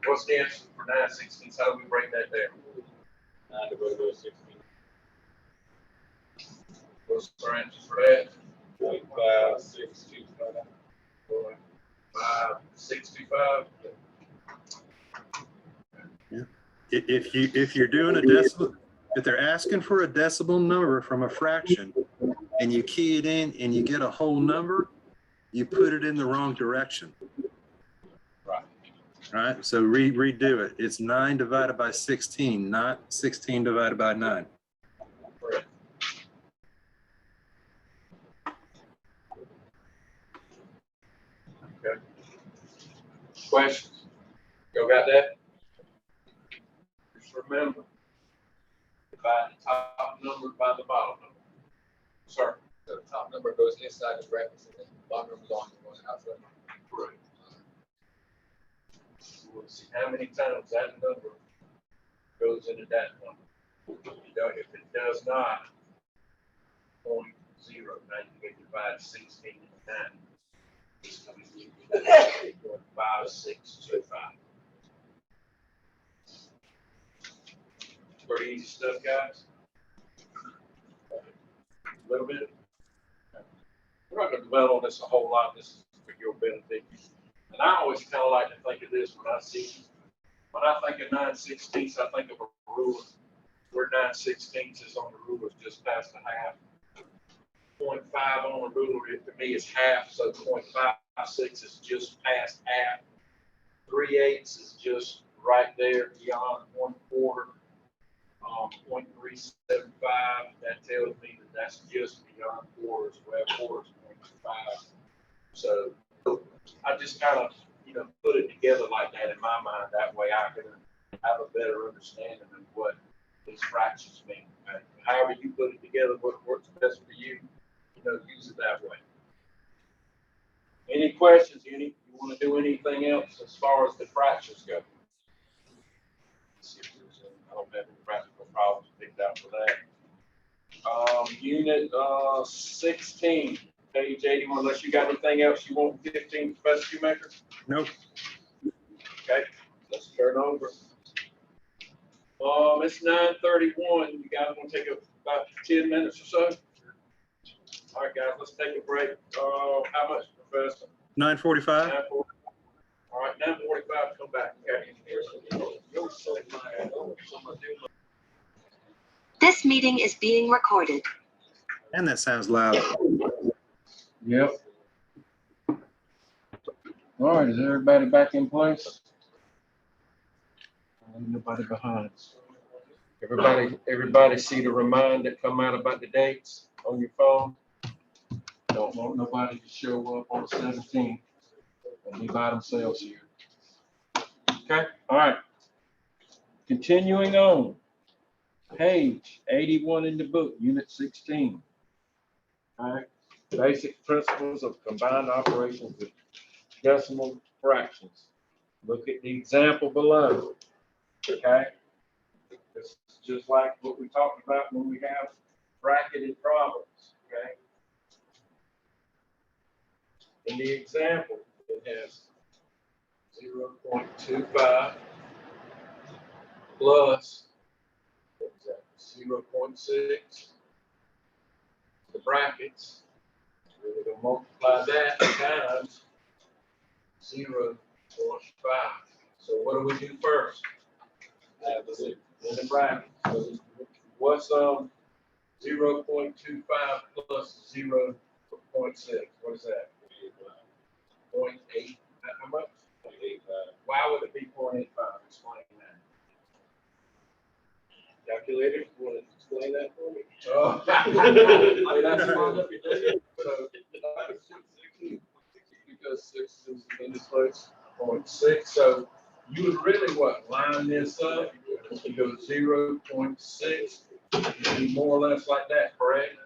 What's the answer for 9/16? How do we break that down? 9 divided by 16. What's our answer for that? 0.5625. 565. If you're doing a decimal, if they're asking for a decimal number from a fraction and you key it in and you get a whole number, you put it in the wrong direction. Right. Right? So redo it. It's 9 divided by 16, not 16 divided by 9. Correct. Okay. Questions? Y'all got that? Just remember, divide the top number by the bottom number. Sir? So the top number goes inside the brackets and then the bottom number goes outside. Correct. We'll see how many times that number goes into that number. If it does not, 0.0, now you can divide 16 into 9. It's going to give you 0.5625. Pretty easy stuff, guys. A little bit. We're not going to dwell on this a whole lot. This is for your benefit. And I always kind of like to think of this when I think of 9/16, I think of a ruler where 9/16 is on the ruler, just past the half. 0.5 on the ruler, to me, is half, so 0.56 is just past half. 3/8 is just right there beyond 1/4. 0.375, that tells me that that's just beyond quarters, where quarters 0.5. So I just kind of, put it together like that in my mind. That way I can have a better understanding of what these fractions mean. Okay? However you put it together, what works best for you, use it that way. Any questions? You want to do anything else as far as the fractions go? I don't have any practical problems picked out for that. Unit 16, page 81, unless you got anything else you want 15, Professor Shoemaker? Nope. Okay, let's turn over. It's 9:31. You guys want to take about 10 minutes or so? All right, guys, let's take a break. How much, Professor? 9:45. 9:40. All right, 9:45, come back. Okay. This meeting is being recorded. And that sounds loud. Yep. All right, is everybody back in place? Nobody behind. Everybody see the reminder that come out about the dates on your phone? Don't want nobody to show up on the 17th and be by themselves here. Okay, all right. Continuing on. Page 81 in the book, unit 16. All right, basic principles of combined operations with decimal fractions. Look at the example below. Okay, it's just like what we talked about when we have bracketed problems. Okay, in the example, it has 0.25 plus 0.6. The brackets, we're going to multiply that times 0.5. So what do we do first? In the bracket. So what's 0.25 plus 0.6? What is that? 0.8. How much? 0.85. Why would it be 0.85? Explain that. Calculator, you want to explain that for me? Oh. Because 6 is in this place, 0.6. So you would really line this up? You go 0.6, it'd be more or less like that, correct?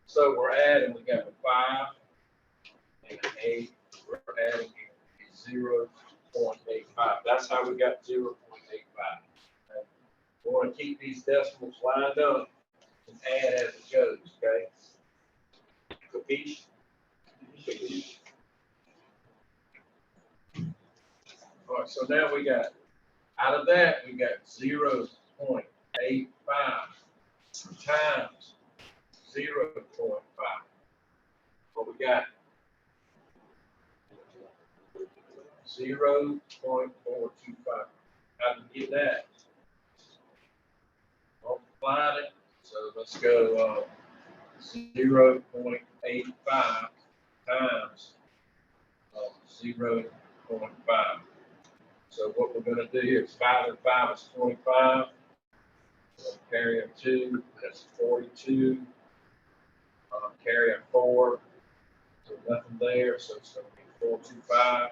So we're adding, we got a 5 and an 8. We're adding 0.85. That's how we got 0.85. We want to keep these decimals lined up and add as it goes, okay? Capiche? Capiche? All right, so now we got, out of that, we got 0.85 times 0.5. What we got? 0.425. How do we get that? Multiply it. So let's go 0.85 times 0.5. So what we're going to do here is 5 and 5 is 25. Carry a 2, that's 42. Carry a 4, so nothing there, so it's going to be 425.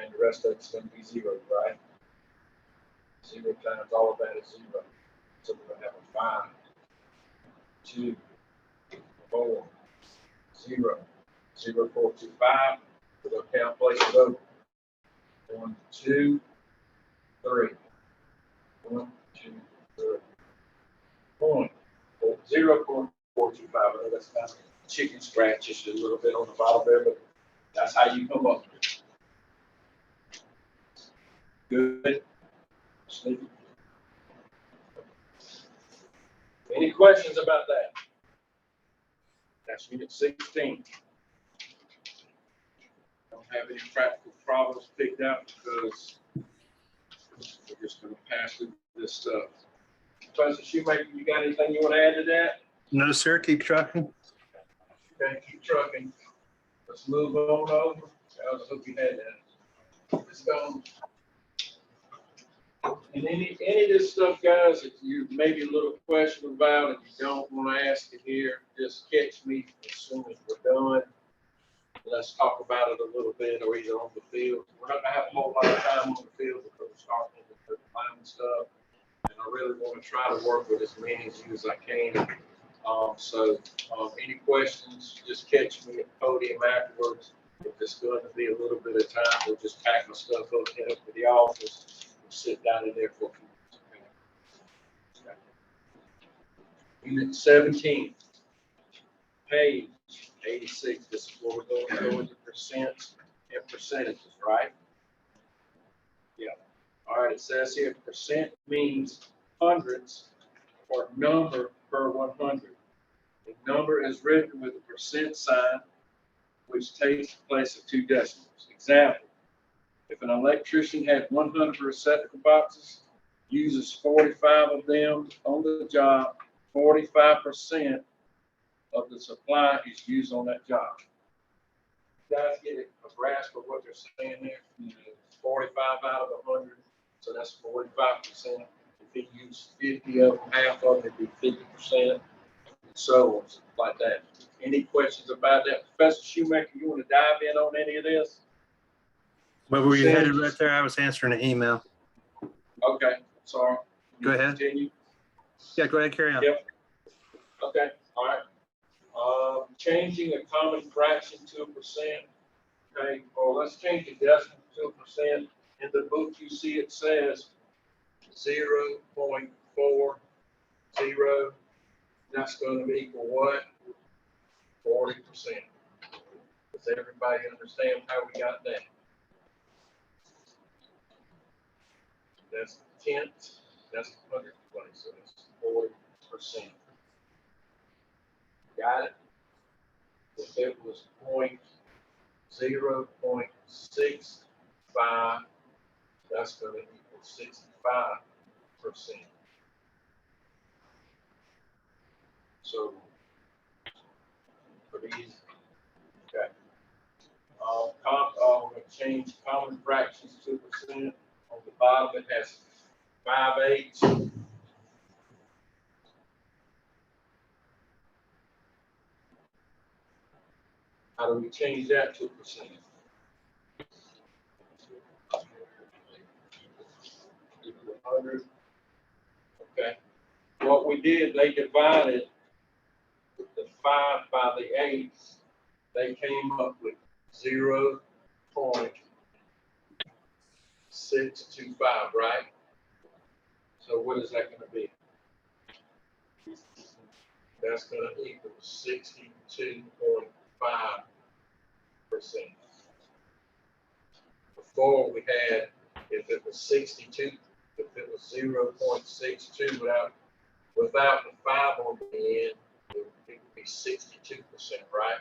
And the rest of it's going to be 0, right? 0 times all of that is 0. So we're going to have a 5, 2, 4, 0, 0, 4, 2, 5. We're going to count places over. 1, 2, 3. 1, 2, 3. Point. 0.425. I know that's kind of chicken scratch just a little bit on the bottom there, but that's how you come up with it. Good. Sleepy. Any questions about that? That's unit 16. Don't have any practical problems picked out because we're just going to pass through this stuff. Professor Shoemaker, you got anything you want to add to that? No, sir. Keep trucking. Okay, keep trucking. Let's move on over. I hope you had that. Let's go. And any of this stuff, guys, if you maybe a little question about it, you don't want to ask it here, just catch me as soon as we're done. Let's talk about it a little bit, or either on the field. We're not gonna have a whole lot of time on the field because we're starting with the climbing stuff. And I really want to try to work with as many of you as I can. Any questions, just catch me at the podium afterwards. If it's going to be a little bit of time, we'll just pack my stuff up, head up to the office, and sit down in there for a few minutes. Okay. Unit 17, page 86. This is where we're going to go into percents and percentages, right? Yeah. All right, it says here percent means hundreds or number per 100. The number is written with a percent sign, which takes the place of 2 decimals. Example, if an electrician had 100 receptacle boxes, uses 45 of them on the job, 45% of the supply is used on that job. You guys get a grasp of what they're saying there? 45 out of 100, so that's 45%. If he used 50 of them, half of them, it'd be 50%. So on, like that. Any questions about that? Professor Shoemaker, you want to dive in on any of this? Where were you headed right there? I was answering an email. Okay, sorry. Go ahead. Continue. Yeah, go ahead, carry on. Yep. Okay, all right. Changing a common fraction to a percent. Okay, or let's change the decimal to a percent. In the book, you see it says 0.40. That's going to equal what? 40%. Does everybody understand how we got that? That's tenth, that's 100th place, so that's 40%. Got it? If it was 0.65, that's going to equal 65%. So, pretty easy. Okay. We're going to change common fractions to percent. On the bottom, it has 5/8. How do we change that to percent? Equal 100. Okay. What we did, they divided the 5 by the 8. They came up with 0.625, right? So what is that gonna be? That's gonna equal 62.5%. Before we had, if it was 62, if it was 0.62 without the 5 on the end, it would be 62%, right?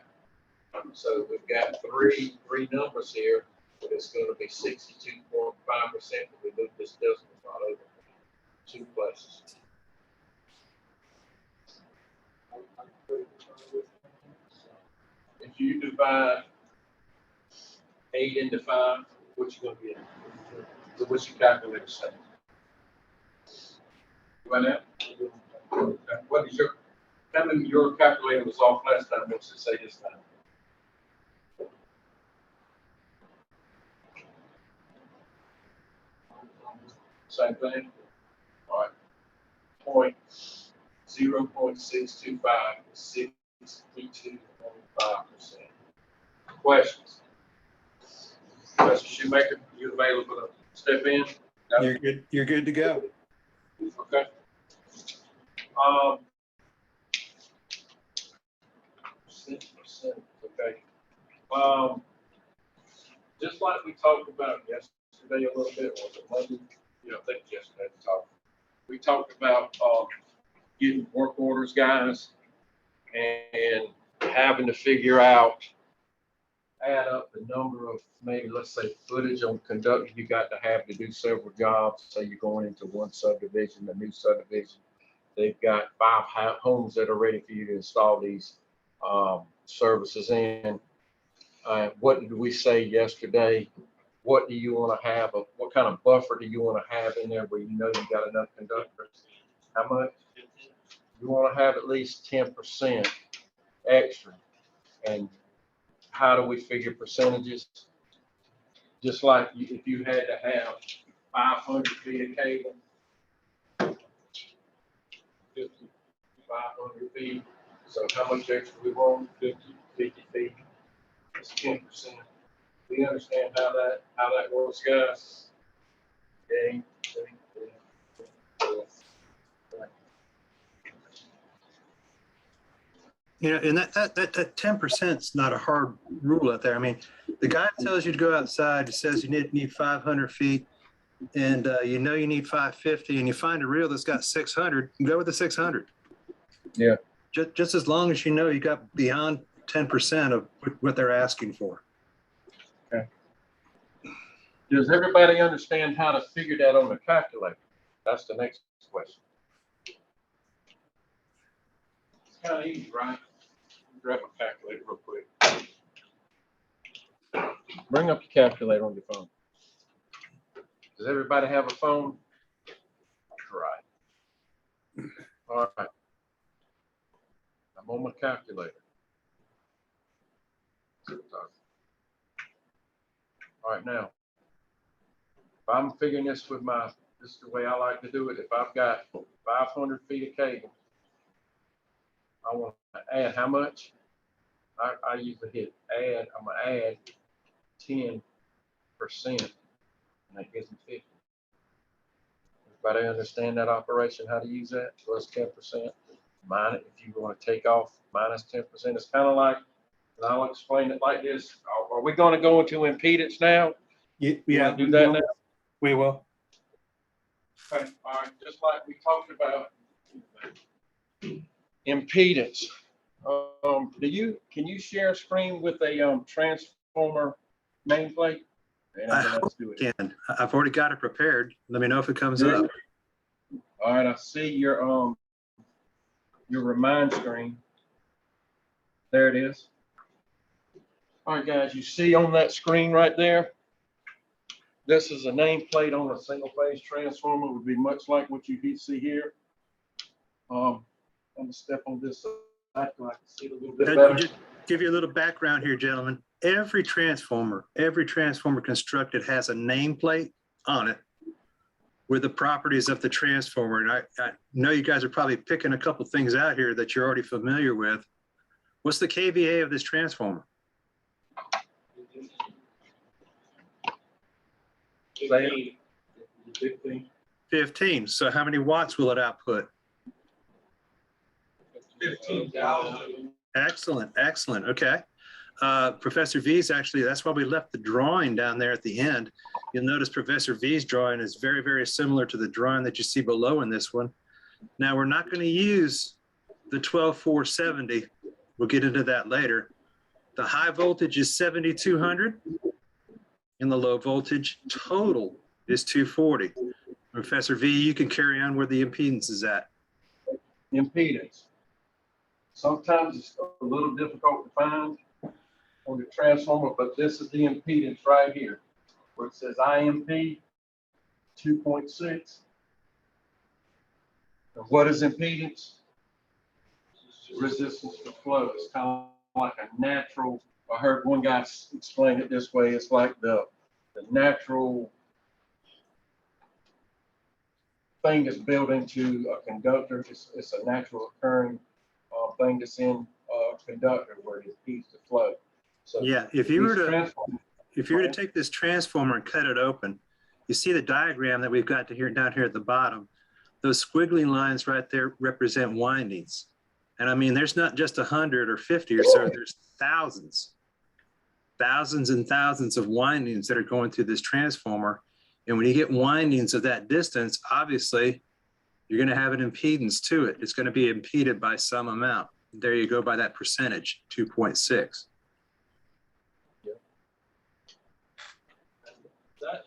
So we've got three numbers here, but it's going to be 62.5%. We move this decimal spot over 2 places. If you divide 8 into 5, what you going to get? So what's your calculator say? Right now? What is your, tell me your calculator was off last time, what's it say this time? Same thing? All right. 0.625 is 62.5%. Questions? Mr. Shoemaker, you available to step in? No? You're good. You're good to go. Okay. Okay. Just like we talked about yesterday a little bit, or was it Monday? I think yesterday we talked about getting work orders, guys, and having to figure out, add up the number of, maybe let's say footage on conductor you got to have to do several jobs. So you're going into one subdivision, a new subdivision. They've got 5 homes that are ready for you to install these services in. What did we say yesterday? What do you want to have? What kind of buffer do you want to have in there where you know you got enough conductors? How much? You want to have at least 10% extra. And how do we figure percentages? Just like if you had to have 500 feet of cable, 500 feet. So how much extra we want? 50 feet. It's 10%. We understand how that works, guys. Okay. And that 10% is not a hard rule out there. I mean, the guy tells you to go outside, says you need 500 feet, and you need 550, and you find a reel that's got 600, you go with the 600. Yeah. Just as long as you got beyond 10% of what they're asking for. Okay. Does everybody understand how to figure that on the calculator? That's the next question. It's kind of easy, right? Grab my calculator real quick. Bring up your calculator on your phone. Does everybody have a phone? Right. All right. I'm on my calculator. All right, now, if I'm figuring this with this is the way I like to do it. If I've got 500 feet of cable, I want to add how much? I usually hit add. I'm going to add 10%, and that gives me 50. Everybody understand that operation, how to use that? Plus 10%. Minus, if you want to take off minus 10%. It's kind of like, and I'll explain it like this. Are we going to go into impedance now? Yeah, do that now? We will. Okay, all right, just like we talked about impedance. Can you share a screen with a transformer nameplate? Let's do it. I've already got it prepared. Let me know if it comes up. All right, I see your remind screen. There it is. All right, guys, you see on that screen right there, this is a nameplate on a single phase transformer. It would be much like what you see here. I'm gonna step on this side so I can see it a little bit better. Just give you a little background here, gentlemen. Every transformer constructed has a nameplate on it with the properties of the transformer. And I know you guys are probably picking a couple things out here that you're already familiar with. What's the KVA of this transformer? 15. 15. So how many watts will it output? 15,000. Excellent, excellent. Okay. Professor V's actually, that's why we left the drawing down there at the end. You'll notice Professor V's drawing is very, very similar to the drawing that you see below in this one. Now, we're not going to use the 12,470. We'll get into that later. The high voltage is 7,200 and the low voltage total is 240. Professor V, you can carry on where the impedance is at. Impedance. Sometimes it's a little difficult to find on the transformer, but this is the impedance right here, where it says IMP 2.6. And what is impedance? Resistance to flow. It's kind of like a natural, I heard one guy explain it this way, it's like the natural thing that's built into a conductor. It's a natural occurring thing that's in a conductor where it impedes the flow. So Yeah, if you were to take this transformer and cut it open, you see the diagram that we've got down here at the bottom. Those squiggly lines right there represent windings. And I mean, there's not just 100 or 50 or so, there's thousands and thousands of windings that are going through this transformer. And when you get windings of that distance, obviously, you're going to have an impedance to it. It's going to be impeded by some amount. There you go by that percentage, 2.6. Is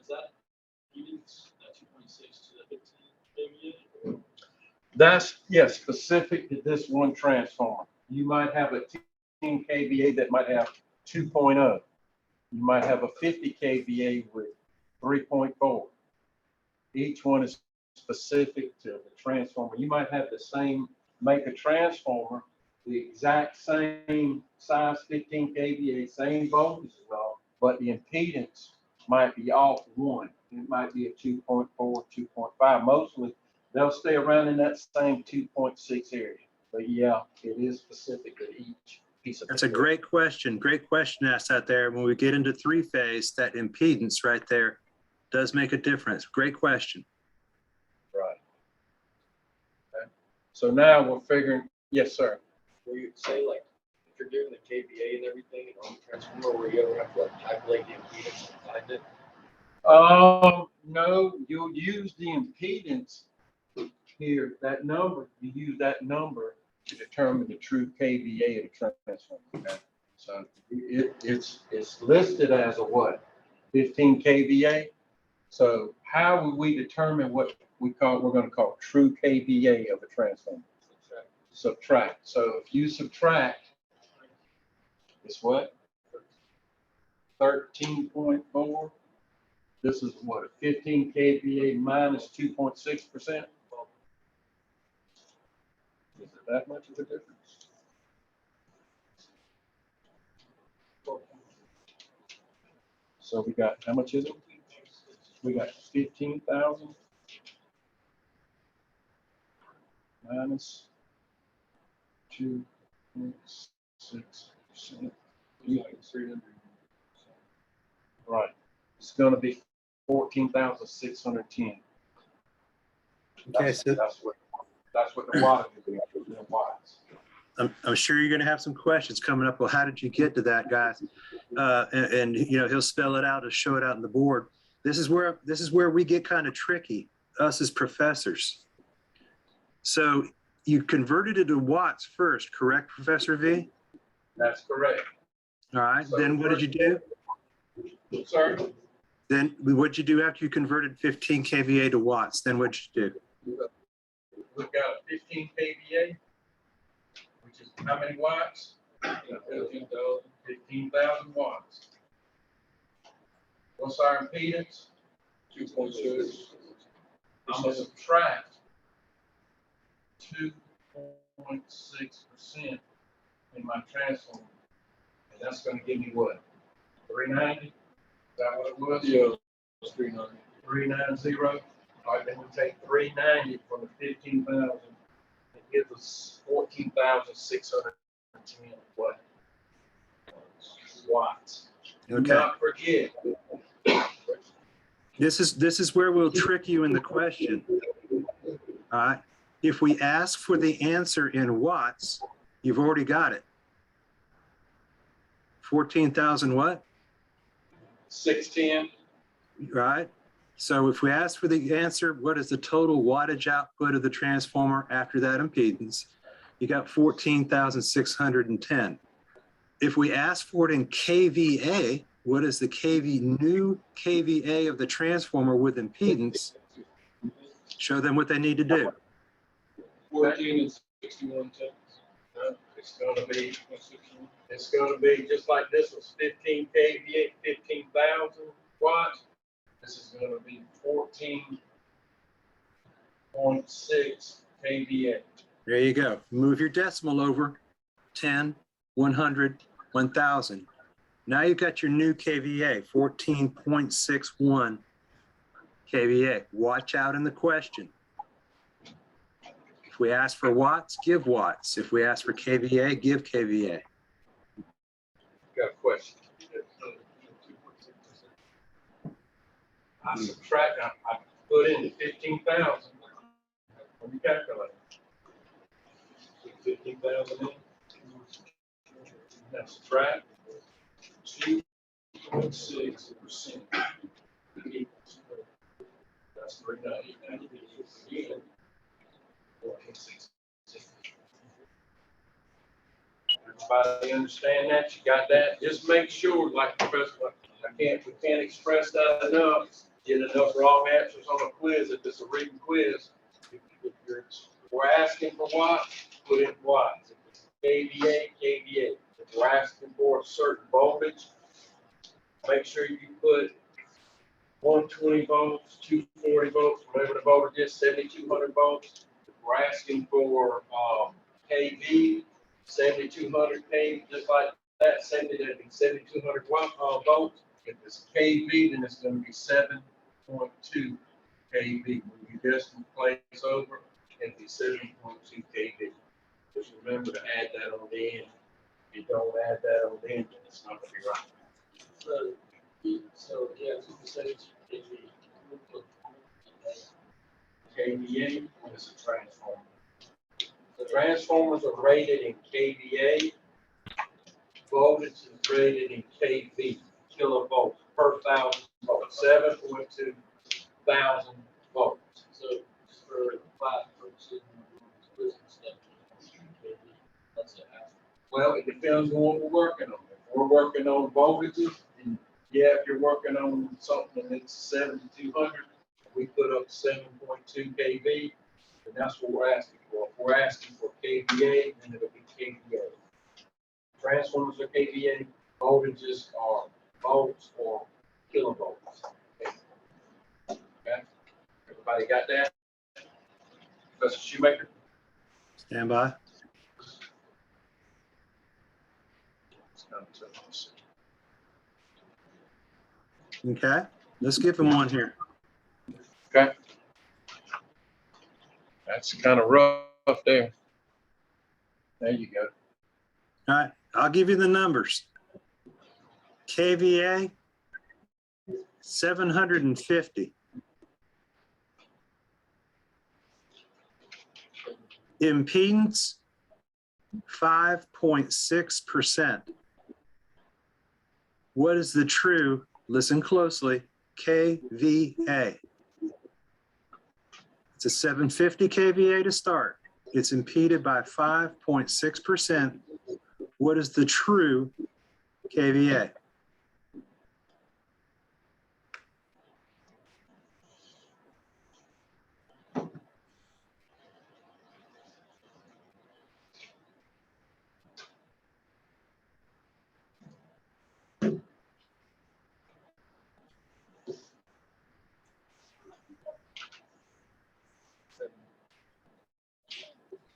that impedance, that 2.6 to the 15 kVA? That's, yes, specific to this one transformer. You might have a 10 kVA that might have 2.0. You might have a 50 kVA with 3.4. Each one is specific to the transformer. You might have the same make a transformer, the exact same size, 15 kVA, same voltage and all, but the impedance might be off one. It might be a 2.4, 2.5. Mostly they'll stay around in that same 2.6 area. But yeah, it is specific to each piece of. That's a great question. Great question asked out there. When we get into three-phase, that impedance right there does make a difference. Great question. Right. Okay. So now we're figuring, yes, sir. Where you say like, if you're doing the KVA and everything on the transformer, where you ever have to like calculate the impedance to find it? No, you'll use the impedance here, that number, you use that number to determine the true KVA of the transformer. Okay? So it's listed as a what? 15 KVA. So how will we determine what we're going to call true KVA of a transformer? Subtract. So if you subtract, it's what? 13.4. This is what, a 15 kVA minus 2.6%? Is it that much of a difference? So we got, how much is it? We got 15,000 minus 2.6%. Right. It's going to be 14,610. Okay, so That's what the wattage is going to be. Watts. I'm sure you're going to have some questions coming up. Well, how did you get to that, guys? And you know, he'll spell it out and show it out on the board. This is where we get kind of tricky, us as professors. So you converted it to watts first, correct, Professor V? That's correct. All right. So then what did you do? Sorry? Then what'd you do after you converted 15 kVA to watts? Then what'd you do? We've got a 15 kVA, which is how many watts? 15,000 watts. What's our impedance? 2.6. I'm going to subtract 2.6% in my transformer. And that's going to give me what? 390? Is that what it was? Yeah, it's 390. 390. All right, then we take 390 from the 15,000. It gives us 14,610 what? Watts. Do Okay. not forget, This is where we'll trick you in the question. All right. If we ask for the answer in watts, you've already got it. 14,000 what? 610. Right? So if we ask for the answer, what is the total wattage output of the transformer after that impedance? You got 14,610. If we ask for it in kVA, what is the new kVA of the transformer with impedance? Show them what they need to do. 14 and 61 cents. It's going to be just like this was 15 kVA, 15,000 watts. This is going to be 14.6 kVA. There you go. Move your decimal over. 10, 100, 1,000. Now you've got your new kVA, 14.61 kVA. Watch out in the question. If we ask for watts, give watts. If we ask for kVA, give kVA. Got a question. I subtract, I put in 15,000 on the calculator. Put 15,000 in. Now subtract 2.6%. That's 390. Everybody understand that? You got that? Just make sure, like Professor, we can't express that enough. Get enough wrong answers on a quiz if it's a written quiz. If we're asking for watts, put in watts. If it's kVA, kVA. If we're asking for a certain voltage, make sure you put 120 volts, 240 volts, whatever the voltage is, 7,200 volts. If we're asking for kV, 7,200 kV, just like that, 7,200 volts. If it's kV, then it's going to be 7.2 kV. When you decimal place over, it'll be 7.2 kV. Just remember to add that on the end. If you don't add that on the end, then it's not going to be right. So yeah, 2% kVA is a transformer. The transformers are rated in kVA. Voltage is rated in kV, kilovolts per 1,000 volts, 7.2 thousand volts. So for class purposes, that's it. Well, it depends on what we're working on. If we're working on voltages, and yeah, if you're working on something that's 7,200, we put up 7.2 kV, and that's what we're asking for. If we're asking for kVA, then it'll be kVA. Transformers are kVA, voltages are volts or kilovolts. Okay, everybody got that? Professor Shoemaker? Stand by. Okay, let's give him one here. Okay. That's kind of rough there. There you go. All right, I'll give you the numbers. kVA, 750. Impedance, 5.6%. What is the true, listen closely, kVA? It's a 750 kVA to start. It's impeded by 5.6%. What is the true kVA?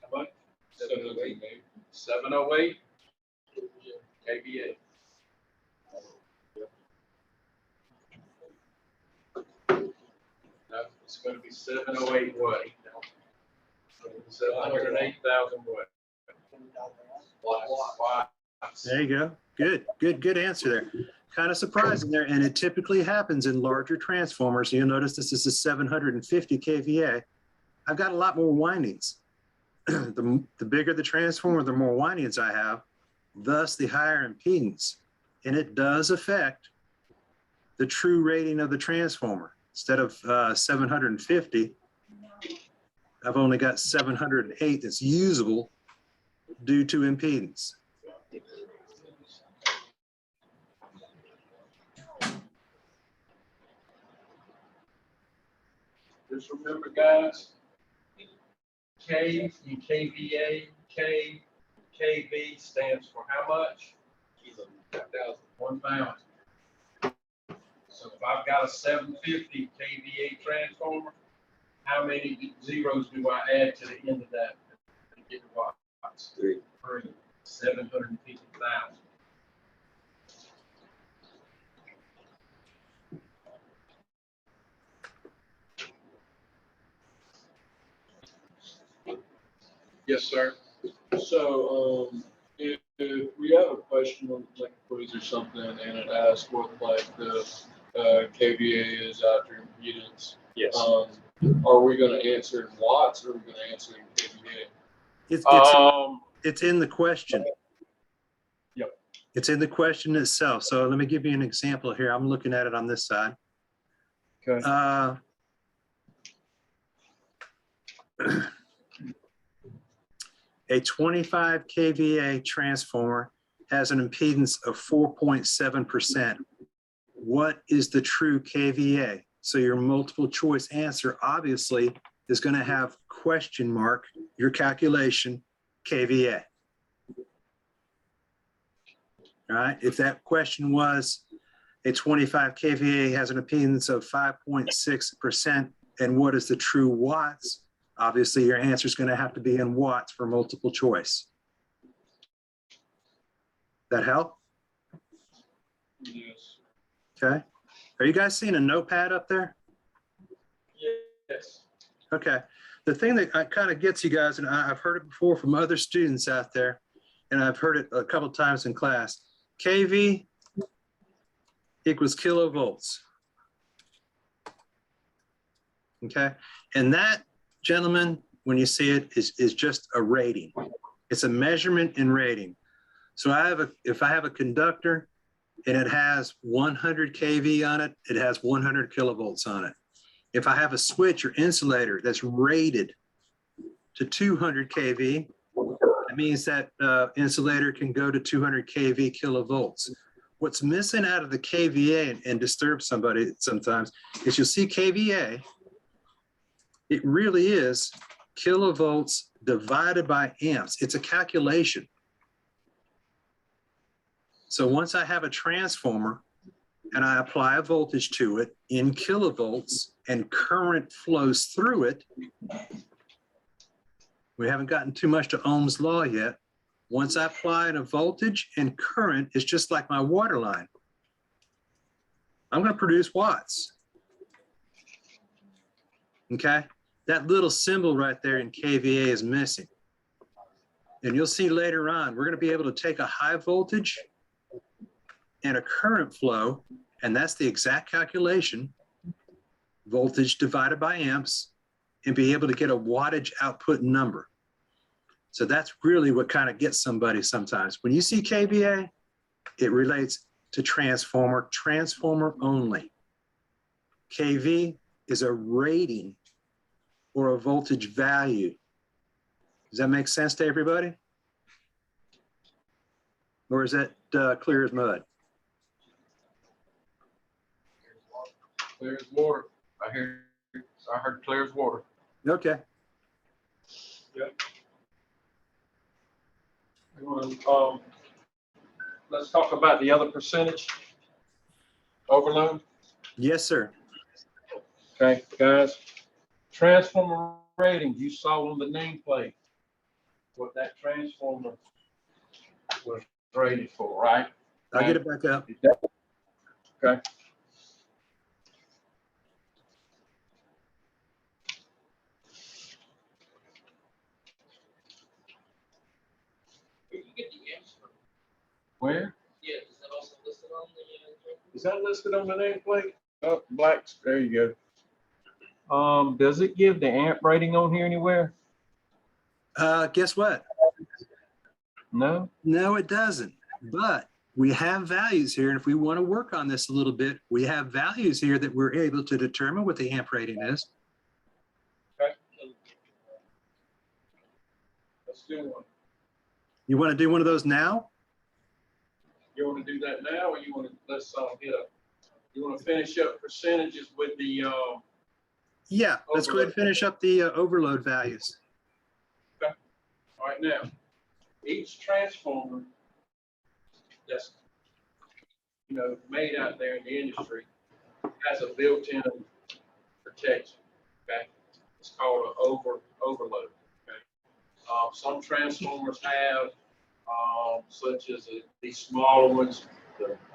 How much? 708 kVA. No, it's going to be 708 what? 708,000 what? There you go. Good answer there. kind of surprising there, and it typically happens in larger transformers. You'll notice this is a 750 kVA. I've got a lot more windings. The bigger the transformer, the more windings I have, thus the higher impedance. And it does affect the true rating of the transformer. Instead of 750, I've only got 708 that's usable due to impedance. Just remember, guys, K in KVA, KV stands for how much? 1,000. So if I've got a 750 kVA transformer, how many zeros do I add to the end of that to get the watts? 3. 750,000. Yes, sir. So, if we have a question on like a quiz or something and it asks what like the KVA is after impedance, Yes. are we going to answer in watts or are we going to answer in KVA? It's in the question. Yep. It's in the question itself. So let me give you an example here. I'm looking at it on this side. Okay. A 25 kVA transformer has an impedance of 4.7%. What is the true KVA? So your multiple choice answer obviously is going to have question mark, your calculation, KVA. All right, if that question was a 25 kVA has an impedance of 5.6%, and what is the true watts? Obviously, your answer is going to have to be in watts for multiple choice. That help? Yes. Okay. Are you guys seeing a notepad up there? Yes. Okay. The thing that kind of gets you guys, and I've heard it before from other students out there, and I've heard it a couple of times in class, KV equals kilovolts. Okay. And that, gentlemen, when you see it, is just a rating. It's a measurement in rating. So if I have a conductor and it has 100 kV on it, it has 100 kilovolts on it. If I have a switch or insulator that's rated to 200 kV, that means that insulator can go to 200 kV kilovolts. What's missing out of the KVA and disturbs somebody sometimes is you'll see KVA. It really is kilovolts divided by amps. It's a calculation. So once I have a transformer and I apply a voltage to it in kilovolts and current flows through it, we haven't gotten too much to Ohm's law yet. Once I apply a voltage and current, it's just like my water line. I'm going to produce watts. Okay? That little symbol right there in KVA is missing. And you'll see later on, we're going to be able to take a high voltage and a current flow, and that's the exact calculation, voltage divided by amps, and be able to get a wattage output number. So that's really what kind of gets somebody sometimes. When you see KVA, it relates to transformer only. KV is a rating or a voltage value. Does that make sense to everybody? Or is that clear as mud? Clear as water. I heard clear as water. Okay. Yep. Let's talk about the other percentage. Overload. Yes, sir. Okay, guys. Transformer rating, you saw on the nameplate what that transformer was rated for, right? I'll get it back up. Okay. Where you get the amps from? Where? Yeah, is that also listed on the Is that listed on the nameplate? Oh, blacks, there you go. Does it give the amp rating on here anywhere? Guess what? No? No, it doesn't. But we have values here. And if we want to work on this a little bit, we have values here that we're able to determine what the amp rating is. Okay. Let's do one. You want to do one of those now? You want to do that now, or you want to, let's get up. You want to finish up percentages with the, Yeah, let's go ahead and finish up the overload values. all right, now, each transformer that's, made out there in the industry has a built-in protection, okay? It's called an overload, okay? Some transformers have, such as these smaller ones.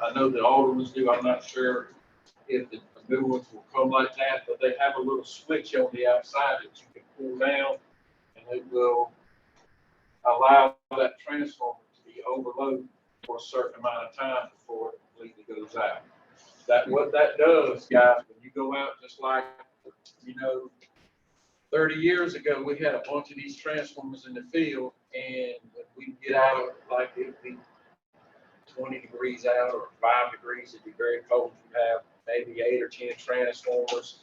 I know the older ones do. I'm not sure if the new ones will come like that, but they have a little switch on the outside that you can pull down, and it will allow that transformer to be overloaded for a certain amount of time before it completely goes out. What that does, guys, when you go out, just like 30 years ago, we had a bunch of these transformers in the field, and when we get out, like it'd be 20 degrees out or 5 degrees, it'd be very cold. You have maybe 8 or 10 transformers.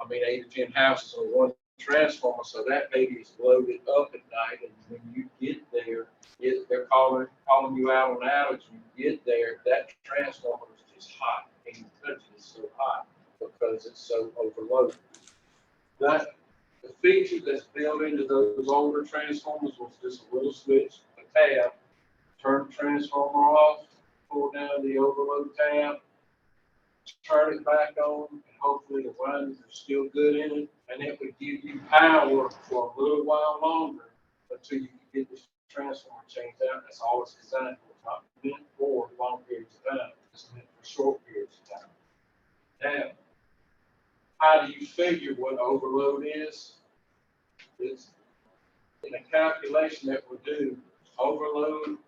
8 or 10 houses on one transformer, so that baby is loaded up at night, and when you get there, they're calling you out on outage. You get there, that transformer is just hot, and you touch it, it's so hot because it's so overloaded. The feature that's built into those older transformers was just a little switch, a tab, turn the transformer off, pull down the overload tab, turn it back on, and hopefully the windings are still good in it, and it would give you power for a little while longer until you can get this transformer changed out. That's all it's designed for. It's not meant for long periods of time. It's meant for short periods of time. Now, how do you figure what overload is? It's in a calculation that we do. Overloaded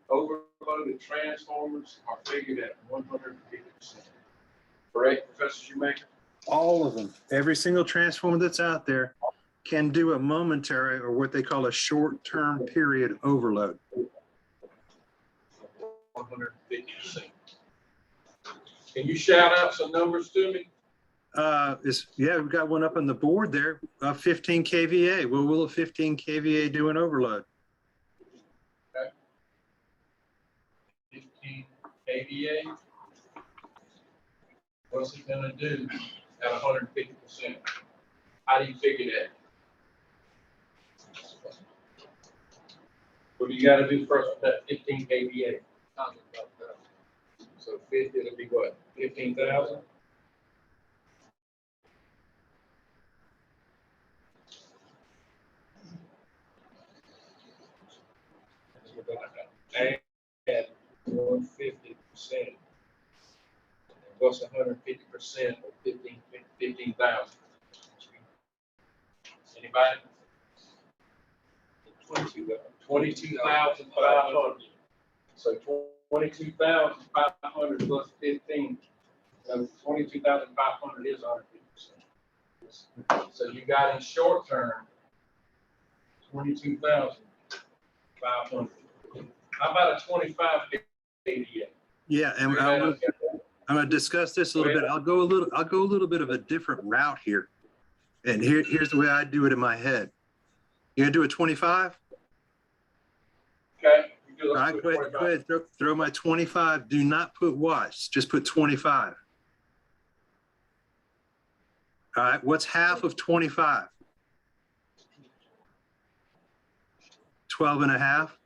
transformers are figured at 150%. Correct, Professor Shoemaker? All of them. Every single transformer that's out there can do a momentary or what they call a short-term period overload. 150%. Can you shout out some numbers to me? We've got one up on the board there, 15 kVA. Well, will a 15 kVA do an overload? Okay. 15 kVA. What's it gonna do at 150%? How do you figure that? What do you gotta do first with that 15 kVA? So 50, it'll be what, 15,000? Add 150%. What's 150% of 15,000? Anybody? 22,500. So 22,500 plus 15. So 22,500 is 150%. So you got in short term 22,500. How about a 25 kVA? Yeah, and I'm going to discuss this a little bit. I'll go a little bit of a different route here. And here's the way I do it in my head. You gonna do a 25? Okay. All right, go ahead. Throw my 25. Do not put watts. Just put 25. All right. What's half of 25? 12 and a half.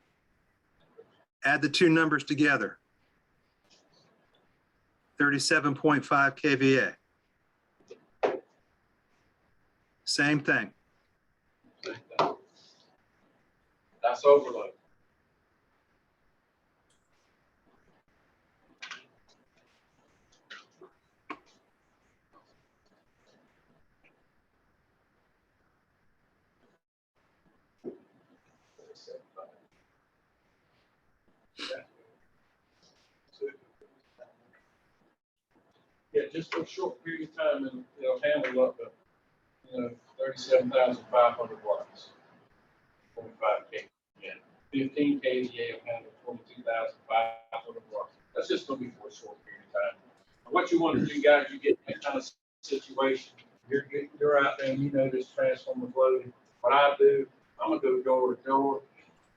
Add the two numbers together. 37.5 kVA. Same thing. That's overload. just for a short period of time, and it'll handle up to, 37,500 watts. 25 kVA. 15 kVA will handle 22,500 watts. That's just gonna be for a short period of time. What you want to do, guys, you get that kind of situation, you're out there and you know this transformer's loaded. What I do, I'm gonna go door to door,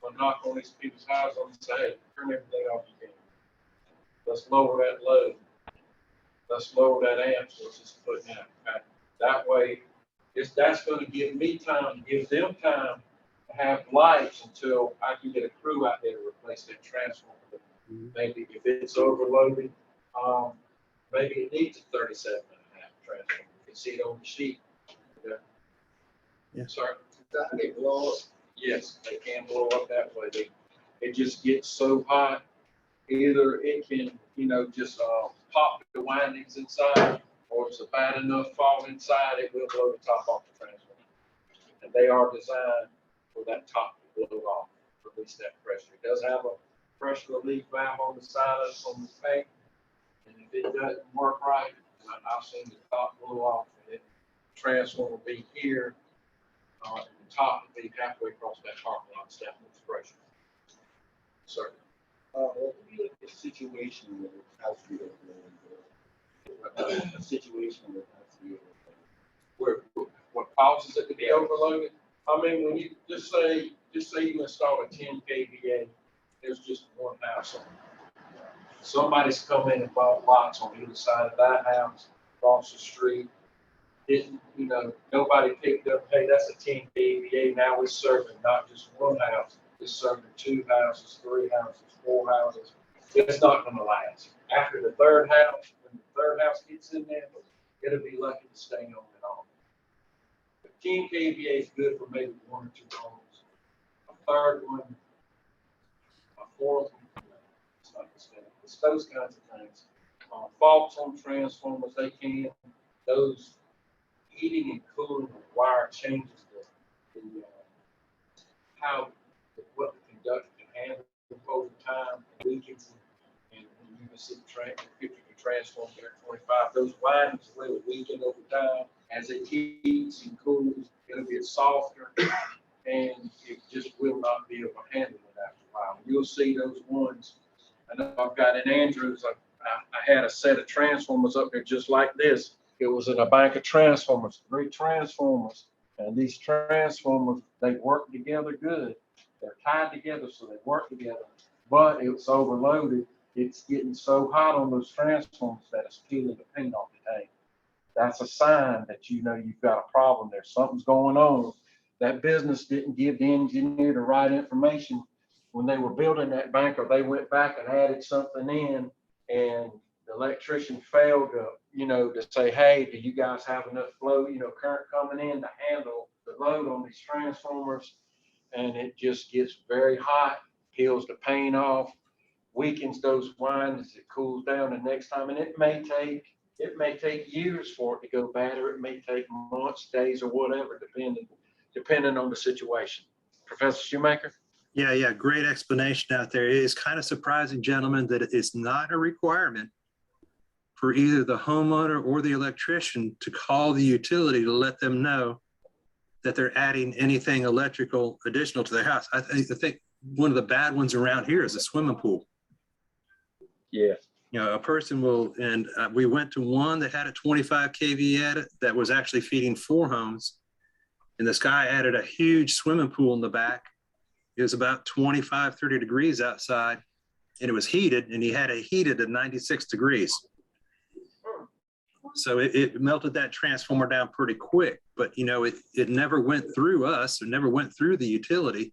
I'm gonna knock on these people's houses and say, hey, turn everything off you can. Let's lower that load. Let's lower that amp, so let's just put it down. Okay? That way, that's gonna give me time, give them time to have lights until I can get a crew out there to replace that transformer. Maybe if it's overloaded, maybe it needs a 37.5 transformer. You can see it on the sheet. Okay. Yeah. Sorry. That they blow up. Yes, they can blow up that way. It just gets so hot. Either it can, just pop the windings inside, or if it's a bad enough fault inside, it will blow the top off the transformer. And they are designed for that top to blow off, release that pressure. It does have a pressure relief valve on the side of it on the tank, and if it doesn't work right, I've seen the top blow off, and the transformer will be here, and the top will be halfway across that parking lot, so that moves pressure. Sir. Well, we look at a situation where it has to be overloaded. A situation where it has to be overloaded. What causes it to be overloaded? I mean, when you just say you install a 10 kVA, there's just one house on it. Somebody's come in and bought lots on either side of that house, across the street. Didn't, nobody picked up, hey, that's a 10 kVA. Now we're serving not just one house, it's serving 2 houses, 3 houses, 4 houses. It's not going to last. After the third house, when the third house gets in there, it'll be lucky to stay on and on. 10 kVA is good for maybe 1 or 2 homes. A third one, a fourth one, it's not the same. It's those kinds of things. Faults on transformers, those heating and cooling of wire changes what the conductor can handle over time, weakens, and you can see the transformer there at 25. Those windings will weaken over time. As it heats and cools, it'll get softer, and it just will not be able to handle it after a while. You'll see those ones. I know I've got in Andrews, I had a set of transformers up there just like this. It was in a bank of transformers, 3 transformers, and these transformers, they work together good. They're tied together, so they work together, but it's overloaded. It's getting so hot on those transformers that it's peeling the paint off the tank. That's a sign that you've got a problem there. Something's going on. That business didn't give the engineer the right information when they were building that bank, or they went back and added something in, and the electrician failed to say, hey, do you guys have enough flow, current coming in to handle the load on these transformers? And it just gets very hot, peels the paint off, weakens those windings, it cools down the next time, and it may take years for it to go bad, or it may take months, days, or whatever, depending on the situation. Professor Shoemaker? Yeah, great explanation out there. It is kind of surprising, gentlemen, that it's not a requirement for either the homeowner or the electrician to call the utility to let them know that they're adding anything electrical additional to their house. I think one of the bad ones around here is a swimming pool. Yeah. A person will, and we went to one that had a 25 kV at it that was actually feeding 4 homes. And this guy added a huge swimming pool in the back. It was about 25, 30 degrees outside, and it was heated, and he had it heated at 96 degrees. So it melted that transformer down pretty quick, but it never went through us, or never went through the utility.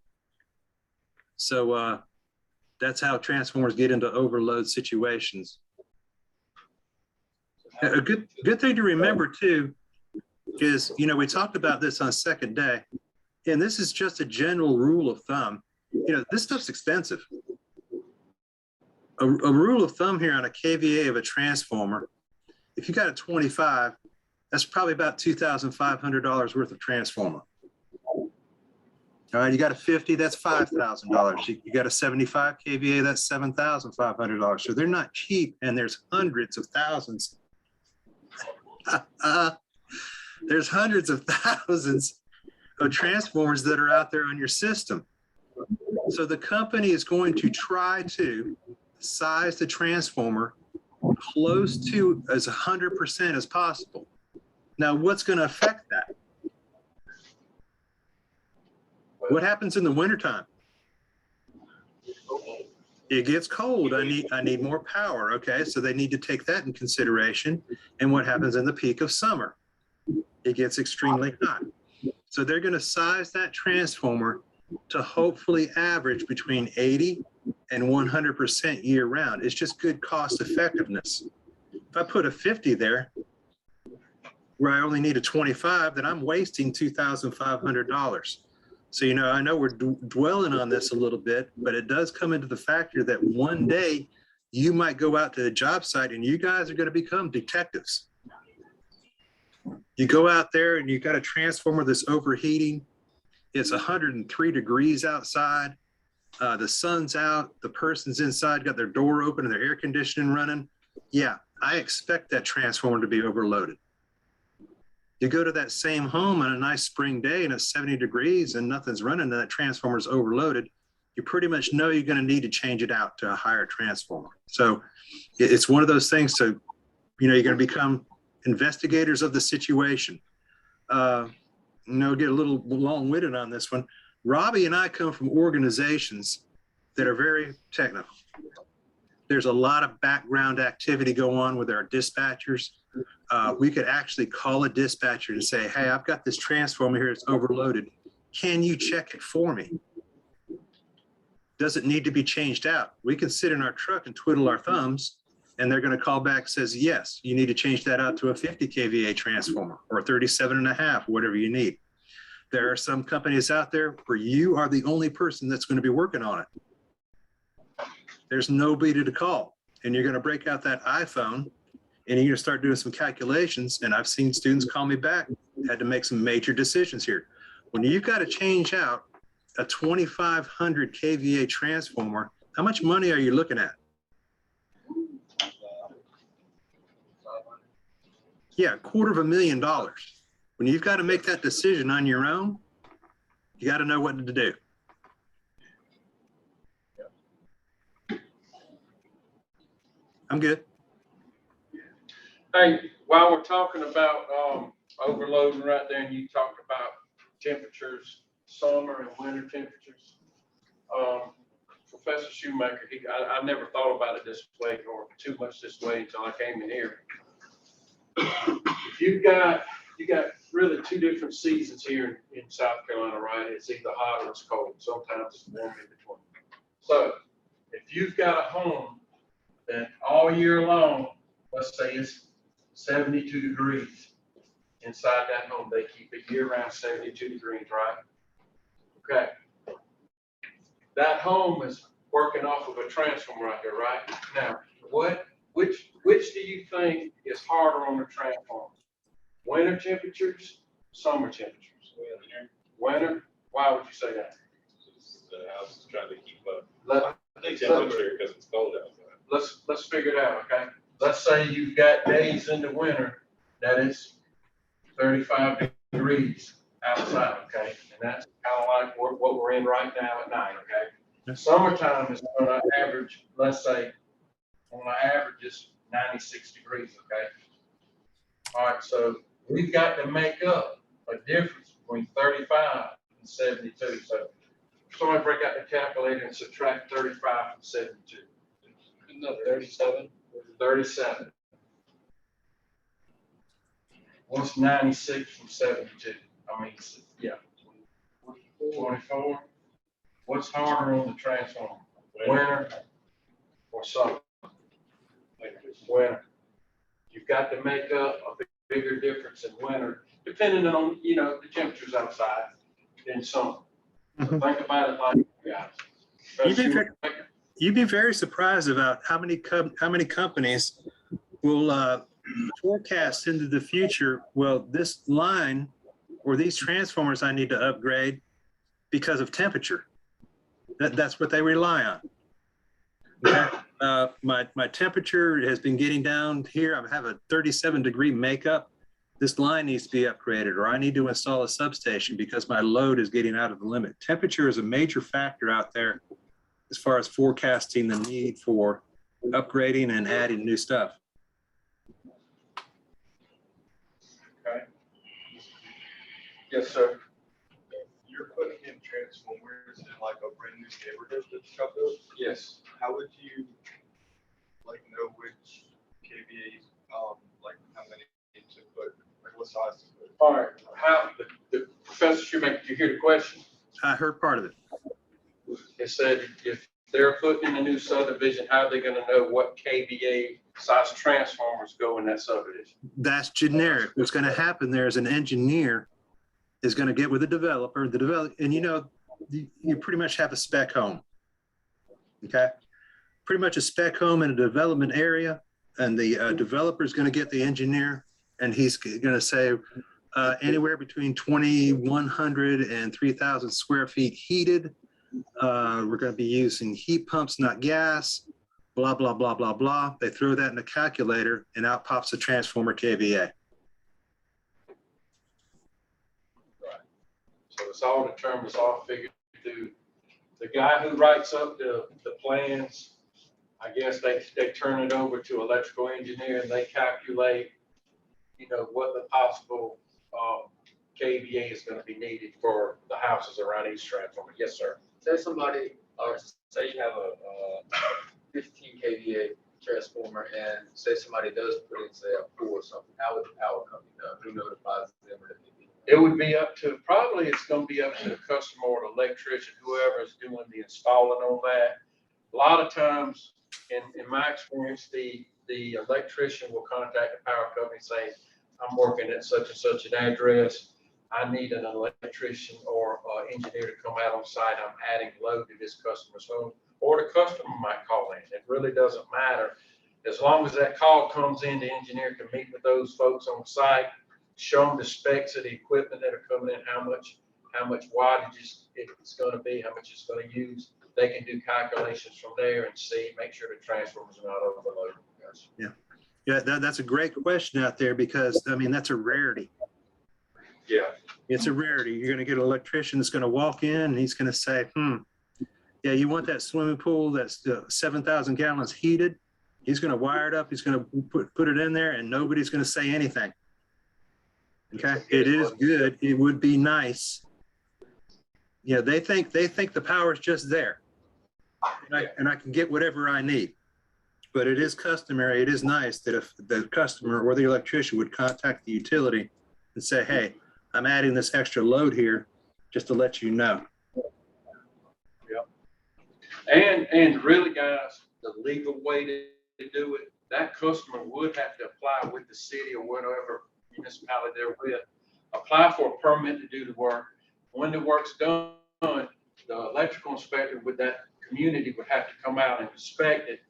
So that's how transformers get into overload situations. A good thing to remember too is, we talked about this on second day, and this is just a general rule of thumb. This stuff's expensive. A rule of thumb here on a kVA of a transformer, if you got a 25, that's probably about $2,500 worth of transformer. All right, you got a 50, that's $5,000. You got a 75 kVA, that's $7,500. So they're not cheap, and there's hundreds of thousands There's hundreds of thousands of transformers that are out there on your system. So the company is going to try to size the transformer close to as 100% as possible. Now, what's going to affect that? What happens in the wintertime? It gets cold. I need more power. Okay, so they need to take that in consideration. And what happens in the peak of summer? It gets extremely hot. So they're going to size that transformer to hopefully average between 80 and 100% year round. It's just good cost effectiveness. If I put a 50 there, where I only need a 25, then I'm wasting $2,500. So, you know, I know we're dwelling on this a little bit, but it does come into the factor that one day you might go out to the job site and you guys are going to become detectives. You go out there and you got a transformer that's overheating. It's 103 degrees outside. The sun's out. The person's inside, got their door open and their air conditioning running. Yeah, I expect that transformer to be overloaded. You go to that same home on a nice spring day and it's 70 degrees and nothing's running and that transformer's overloaded, you pretty much know you're going to need to change it out to a higher transformer. So it's one of those things. So, you know, you're going to become investigators of the situation. You know, get a little long-winded on this one. Robbie and I come from organizations that are very technical. There's a lot of background activity go on with our dispatchers. We could actually call a dispatcher and say, hey, I've got this transformer here, it's overloaded. Can you check it for me? Does it need to be changed out? We can sit in our truck and twiddle our thumbs and they're going to call back, says, yes, you need to change that out to a 50 kVA transformer or 37.5, whatever you need. There are some companies out there where you are the only person that's going to be working on it. There's nobody to call and you're going to break out that iPhone and you're going to start doing some calculations. And I've seen students call me back, had to make some major decisions here. When you've got to change out a 2,500 kVA transformer, how much money are you looking at? Yeah, $250,000. When you've got to make that decision on your own, you got to know what to do. I'm good. Hey, while we're talking about overloading right there, and you talked about temperatures, summer and winter temperatures. Professor Shoemaker, I never thought about it this way or too much this way until I came in here. You got really two different seasons here in South Carolina, right? It's either hot or it's cold. Sometimes it's warm in between. So if you've got a home that all year long, let's say it's 72 degrees inside that home, they keep it year round 72 degrees, right? Okay. That home is working off of a transformer right there, right? Now, which do you think is harder on the transformer? Winter temperatures, summer temperatures? Winter. Why would you say that? The house is trying to keep up. I think temperature because it's cold outside. Let's figure it out, okay? Let's say you've got days in the winter that it's 35 degrees outside, okay? And that's kind of like what we're in right now at night, okay? Summertime is going to average, let's say, on an average is 96 degrees, okay? All right, so we've got to make up a difference between 35 and 72. So somebody break out the calculator and subtract 35 from 72. No, 37. 37. What's 96 from 72? I mean, yeah. 24. What's harder on the transformer? Winter or summer? Winter. You've got to make up a bigger difference in winter, depending on, you know, the temperatures outside than summer. So think about it like that, guys. You'd be very surprised about how many companies will forecast into the future. Well, this line or these transformers I need to upgrade because of temperature. That's what they rely on. Okay? My temperature has been getting down here. I have a 37 degree makeup. this line needs to be upgraded, or I need to install a substation because my load is getting out of the limit. Temperature is a major factor out there as far as forecasting the need for upgrading and adding new stuff. Okay. Yes, sir. You're putting in transformers in like a brand new neighborhood that's got those. Yes. How would you like know which KVAs, like how many to put, like what size to put? All right. How, the Professor Shoemaker, did you hear the question? I heard part of it. It said if they're putting in a new subdivision, how are they gonna know what KVA size transformers go in that subdivision? That's generic. What's going to happen there is an engineer is going to get with a developer, and you know, you pretty much have a spec home. Okay. Pretty much a spec home in a development area, and the developer is going to get the engineer, and he's going to say anywhere between 2,100 and 3,000 square feet heated. We're going to be using heat pumps, not gas, blah, blah, blah, blah, blah. They throw that in the calculator and out pops the transformer KVA. So it's all determined, it's all figured through. The guy who writes up the plans, I guess they turn it over to electrical engineer and they calculate, you know, what the possible KVA is going to be needed for the houses around each transformer. Yes, sir. Say somebody, or say you have a 15 kVA transformer, and say somebody does put in, say, a 4 or something, how would the power company know? Who notifies them? It would be up to, probably it's going to be up to the customer or the electrician, whoever is doing the installing on that. A lot of times, in my experience, the electrician will contact the power company saying, I'm working at such and such an address. I need an electrician or engineer to come out on site. I'm adding load to this customer's home, or the customer might call in. It really doesn't matter. As long as that call comes in, the engineer can meet with those folks on site, show them the specs of the equipment that are coming in, how much wattage it's going to be, how much it's going to use. They can do calculations from there and see, make sure the transformers are not overloaded. Yeah, that's a great question out there, because I mean, that's a rarity. Yeah. It's a rarity. You're going to get an electrician that's going to walk in and he's going to say, yeah, you want that swimming pool that's 7,000 gallons heated? He's going to wire it up. He's going to put it in there, and nobody's going to say anything. Okay, it is good. It would be nice. Yeah, they think the power is just there, and I can get whatever I need. But it is customary. It is nice that if the customer or the electrician would contact the utility and say, "Hey, I'm adding this extra load here, just to let you know." Yep. And really, guys, the legal way to do it, that customer would have to apply with the city or whatever municipality they're with, apply for a permit to do the work. When the work's done, the electrical inspector with that community would have to come out and inspect it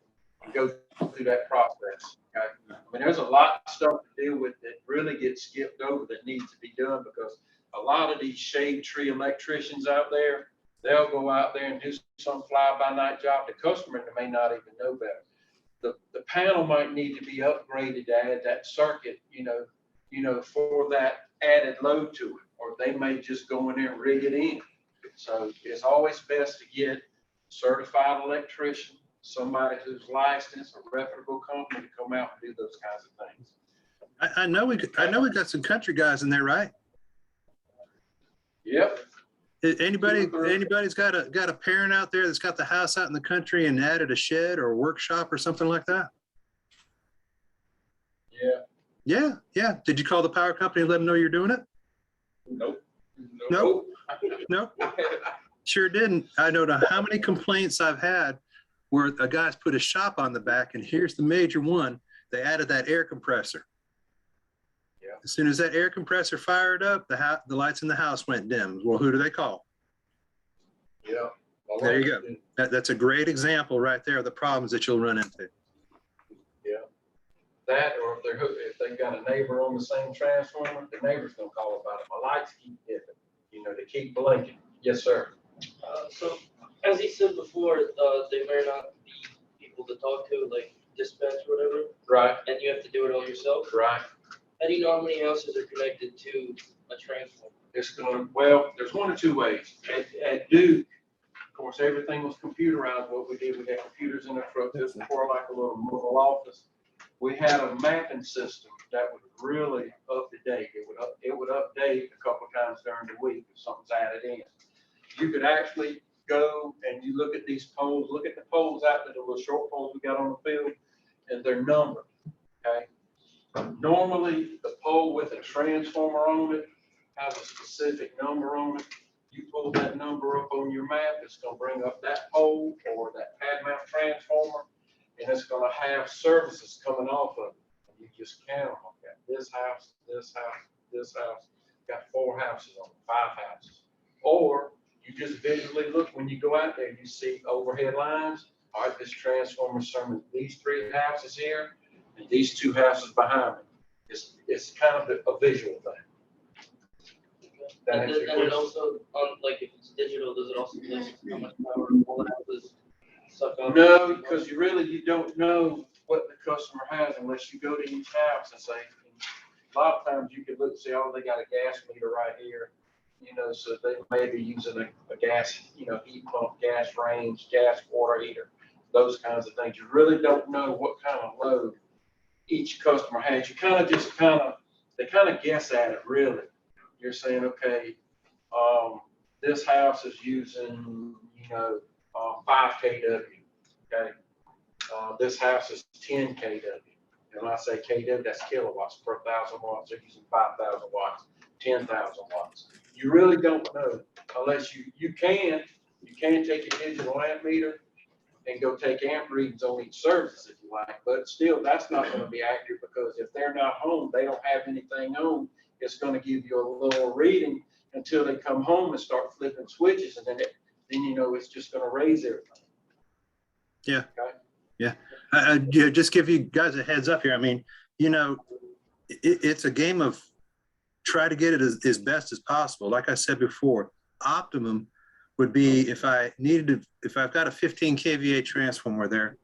and go through that process. Okay? I mean, there's a lot of stuff to deal with that really gets skipped over that needs to be done, because a lot of these shade tree electricians out there, they'll go out there and do some fly-by-night job. The customer may not even know better. The panel might need to be upgraded to add that circuit, you know, for that added load to it, or they may just go in there and rig it in. So it's always best to get a certified electrician, somebody who's licensed, a reputable company, to come out and do those kinds of things. I know we got some country guys in there, right? Yep. Anybody's got a parent out there that's got the house out in the country and added a shed or a workshop or something like that? Yeah. Did you call the power company and let them know you're doing it? Nope. Sure didn't. I don't know how many complaints I've had where a guy's put a shop on the back, and here's the major one. They added that air compressor. Yeah. As soon as that air compressor fired up, the lights in the house went dim. Well, who do they call? Yeah. Well, there you go. That's a great example right there of the problems that you'll run into. Yeah. That, or if they've got a neighbor on the same transformer, the neighbor's gonna call about it. My lights keep dipping, they keep blinking. Yes, sir. So as he said before, they may not be people to talk to, like dispatch or whatever. Right. And you have to do it all yourself. Right. How do you know how many houses are connected to a transformer? It's gonna, well, there's one of two ways. At Duke, of course, everything was computerized. What we did, we had computers in the truck, just before like a little mobile office. We had a mapping system that was really up to date. It would update a couple times during the week if something's added in. You could actually go and you look at these poles, look at the poles out there, the little short poles we got on the field, and they're numbered, okay? Normally, the pole with a transformer on it has a specific number on it. You pull that number up on your map, it's gonna bring up that pole or that pad mount transformer, and it's gonna have services coming off of it. And you just count them, okay? This house, this house, this house, got 4 houses on it, 5 houses. Or you just visually look, when you go out there, you see overhead lines. All right, this transformer serving these 3 houses here and these 2 houses behind me. It's kind of a visual thing. That And answer your then it question? also, like if it's digital, does it also list how much power all the houses suck up? No, because you don't know what the customer has unless you go to each house and say, a lot of times you can look and say, oh, they got a gas meter right here. You know, so they may be using a gas, you know, heat pump, gas range, gas water heater, those kinds of things. You really don't know what kind of load each customer has. You kind of just they kind of guess at it, really. You're saying, okay, this house is using, you know, 5 kW, okay? This house is 10 kW. And when I say kW, that's kilowatts per 1,000 watts. They're using 5,000 watts, 10,000 watts. You really don't know unless you can take your digital amp meter and go take amp readings on each service if you like, but still that's not going to be accurate because if they're not home, they don't have anything on, it's going to give you a little reading until they come home and start flipping switches, and then you know it's just going to raise everything. Yeah. Okay? Yeah. Yeah, just give you guys a heads up here. I mean, you know, it's a game of try to get it as best as possible. Like I said before, optimum would be if I've got a 15 kVA transformer there,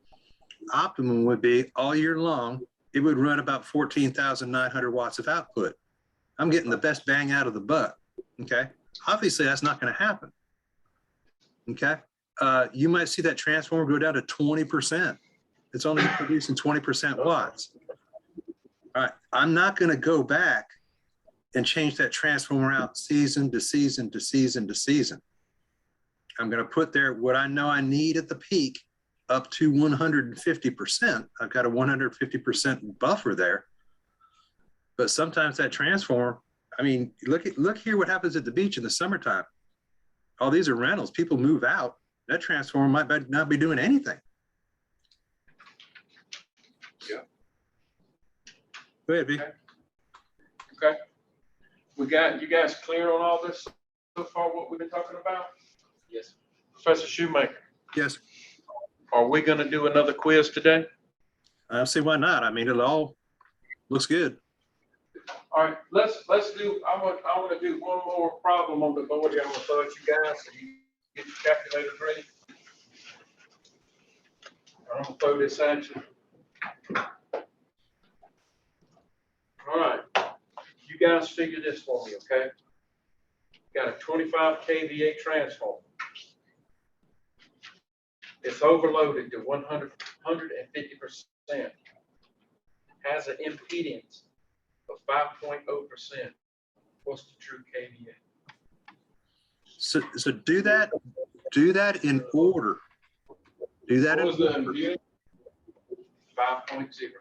optimum would be all year long, it would run about 14,900 watts of output. I'm getting the best bang out of the buck. Okay. Obviously that's not going to happen. Okay. You might see that transformer go down to 20%. It's only producing 20% watts. All right. I'm not going to go back and change that transformer out season to season to season to season. I'm going to put there what I know I need at the peak up to 150%. I've got a 150% buffer there. But sometimes that transformer, I mean, look here what happens at the beach in the summertime. All these are rentals. People move out. That transformer might not be doing anything. Yeah. Go ahead, B. Okay. We got you guys clear on all this so far, what we've been talking about? Yes. Professor Shoemaker, Yes. are we going to do another quiz today? I see why not. I mean, it all looks good. All right, let's do, I want to do one more problem on the board here. I'm going to throw at you guys so you get your calculators ready. I'm going to throw this at you. All right, you guys figure this for me, okay? Got a 25 kVA transformer. It's overloaded to 150%. Has an impedance of 5.0%. What's the true kVA? So do that in order. Do that in What was the order. impedance? 5.0.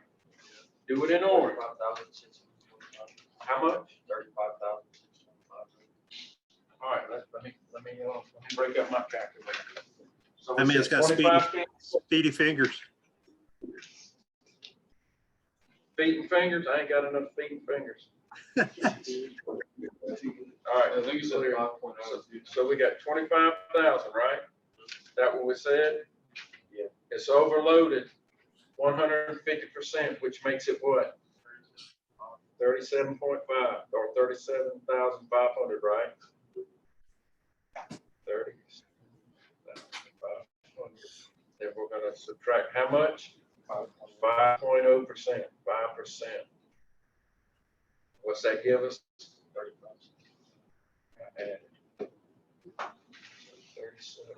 Do it in order. 35,625. How much? 35,625. All right, let me break up my calculator. So I mean, it's got 25 speedy fingers. feet and fingers. I ain't got enough feet and fingers. All right, I think you said 5.0. so we got 25,000, right? That what we said? Yeah. It's overloaded 150%, which makes it what? 37.5 or 37,500, right? 30,500. Then we're gonna subtract how much? 5.0%, 5%. What's that give us? 35. And 37,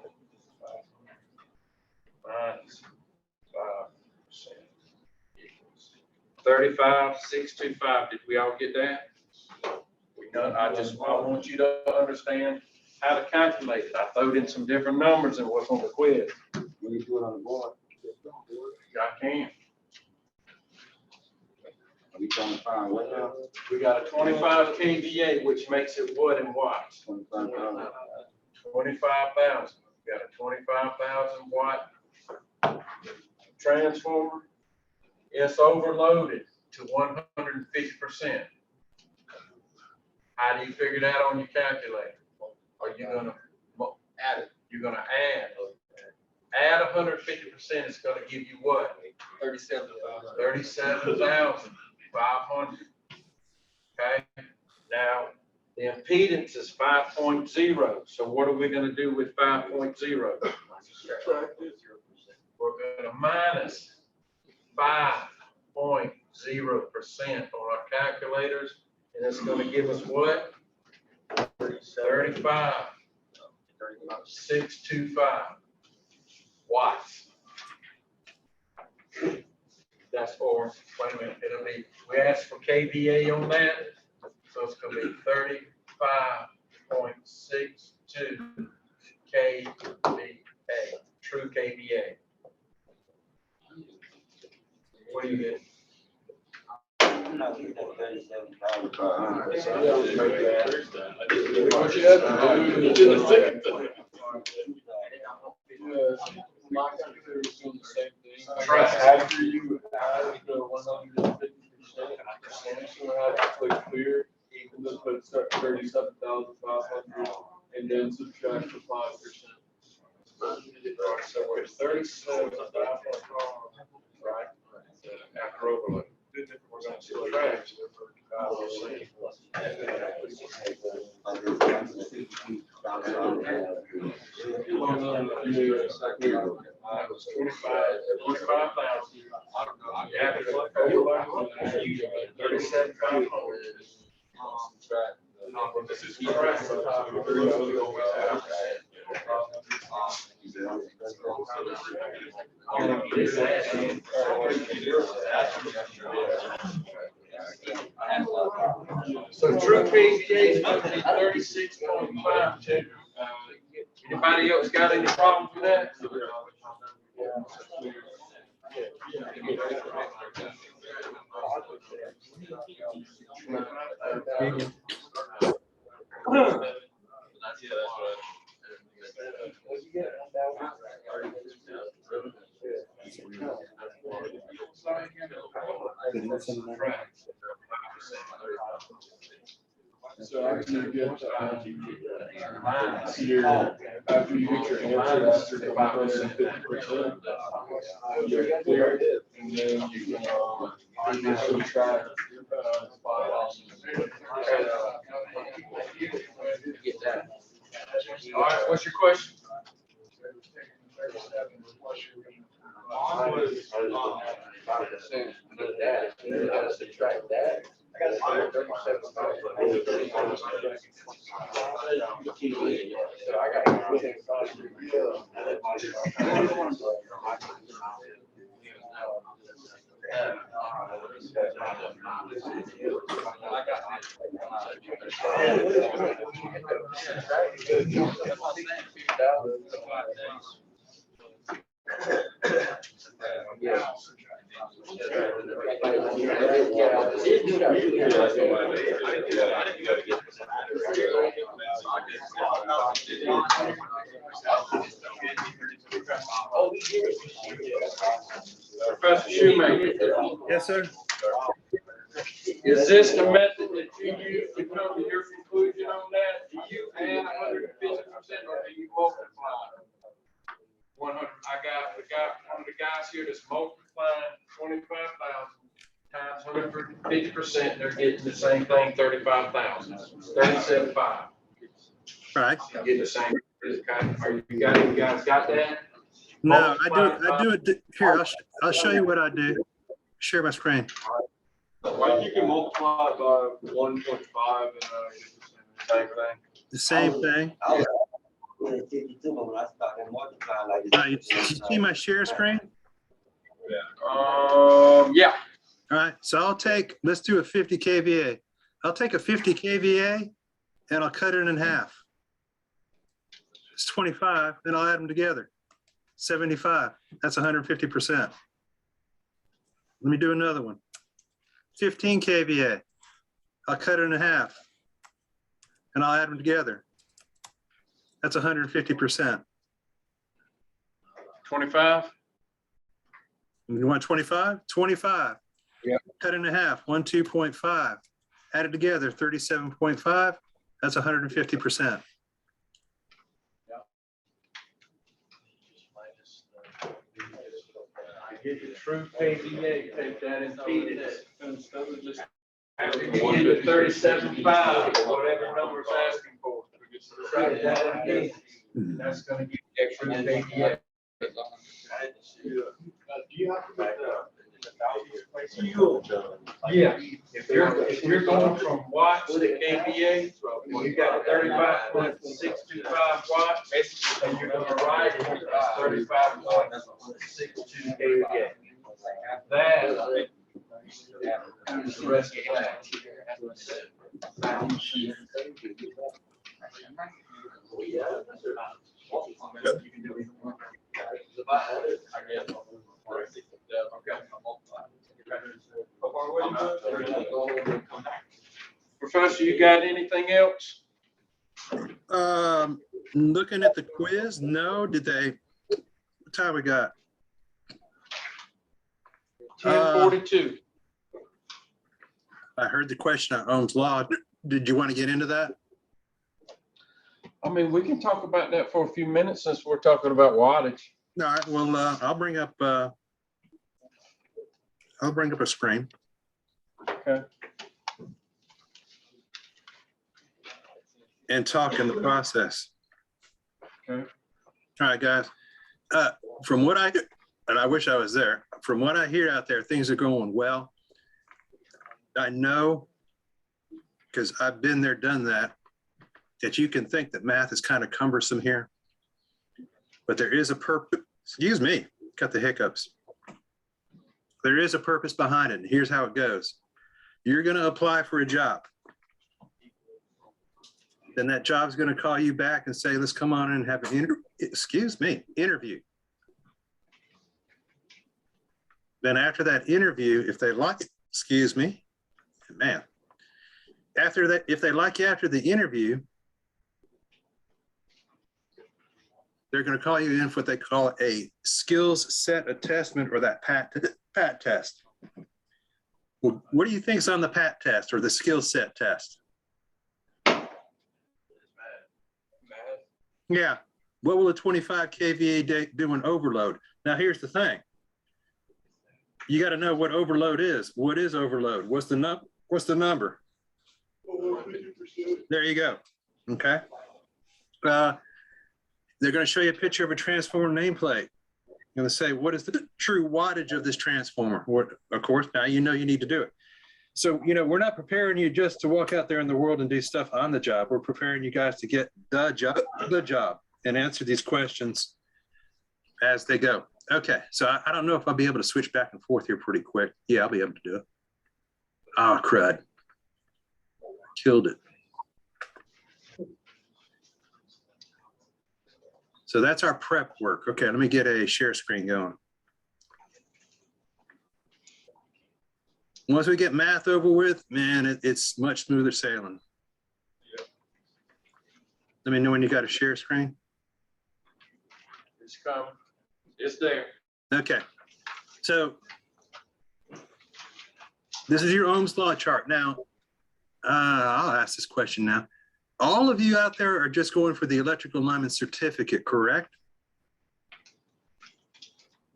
500 minus 5% equals 35,625. Did we all get that? We done. I want you to understand how to calculate it. I throwed in some different numbers than what's on the quiz. When you do it on the board, I can. are we trying to find what now? We got a 25 kVA, which makes it what in watts? 25,000. 25,000. We got a 25,000 watt transformer. It's overloaded to 150%. How do you figure that on your calculator? Are you gonna add it? You're gonna add 150%. It's gonna give you what? 37,500. Okay. Now the impedance is 5.0. So what are we gonna do with 5.0? We're gonna minus 5.0% on our calculators, and it's gonna give us what? 35,625 watts. That's for, wait a minute, it'll be, we asked for KVA on that, so it's gonna be 35.62 KVA, true KVA. What do you get? I'm not getting that 37,500. What you have to do is do the second thing. My computer is doing the same thing. After you add the 150%, so have to click clear, and then put 37,500, and then subtract the 5%. So we're 37,500, right? After overload. We're going to subtract. That was 25,000. After overload, 37,500. This is correct. So true KVA is going to be 36.52. Anybody else got any problems with that? So after you get here, after you get your answer after the 50%, you're clear, and then you can subtract 5,000. All right, what's your question? Subtract that. Professor Shoemaker. Yes, sir. Is this the method that you use to come to your conclusion on that? Do you add 150% or do you multiply? 100. We got one of the guys here that's multiplying 25,000 times 150%. They're getting the same thing, 35,000, 37,500. Right. They're getting the same. You guys got that? No, I do it. Here, I'll show you what I do. Share my screen. Well, you can multiply by 1.5 and get the same thing. The same thing. I was 52, but when I started multiplying like this. You see my share screen? Yeah. All right, so let's do a 50 kVA. I'll take a 50 kVA and I'll cut it in half. It's 25, then I'll add them together. 75, that's 150%. Let me do another one. 15 kVA, I'll cut it in half and I'll add them together. That's 150%. 25? You want 25? 25. Yeah. Cut it in half, 12.5. Added together, 37.5. That's 150%. Get the true KVA, take that impedance. Instead of just. Get the 37.5, Whatever number's asking for. subtract that again. That's gonna give you that true KVA. Do you have to put Yeah, if you're going from watts to KVA, you got 35.625 watts, and you're gonna write it as 35.62 KVA. That is the rest of that. Professor, you got anything else? Looking at the quiz, no, did they? What time we got? 10:42. I heard the question on Ohm's law. Did you want to get into that? I mean, we can talk about that for a few minutes since we're talking about wattage. All right, well, I'll bring up a screen. Okay. And talk in the process. Okay. All right, guys. From what and I wish I was there, from what I hear out there, things are going well. I know, because I've been there, done that, that you can think that math is kind of cumbersome here, but there is a purpose. Excuse me, got the hiccups. There is a purpose behind it. And here's how it goes. You're going to apply for a job. Then that job's going to call you back and say, let's come on in and have an interview. Then after that interview, if they like it, after that, if they like you after the interview, they're going to call you in for what they call a skills set assessment, or that PAT test. Well, what do you think is on the PAT test or the skill set test? Yeah. What will a 25 kVA do in overload? Now, here's the thing. You got to know what overload is. What is overload? What's the number? There you go. Okay. They're going to show you a picture of a transformer nameplate. Going to say, what is the true wattage of this transformer? Of course, now you know you need to do it. So, we're not preparing you just to walk out there in the world and do stuff on the job. We're preparing you guys to get the job and answer these questions as they go. Okay, so I don't know if I'll be able to switch back and forth here pretty quick. Yeah, I'll be able to do it. Oh, crud. Killed it. So that's our prep work. Okay, let me get a share screen going. Once we get math over with, man, it's much smoother sailing. Yep. Let me know when you got a share screen. It's coming. It's there. Okay, so this is your Ohm's law chart. Now, I'll ask this question now. All of you out there are just going for the electrical lineman certificate, correct?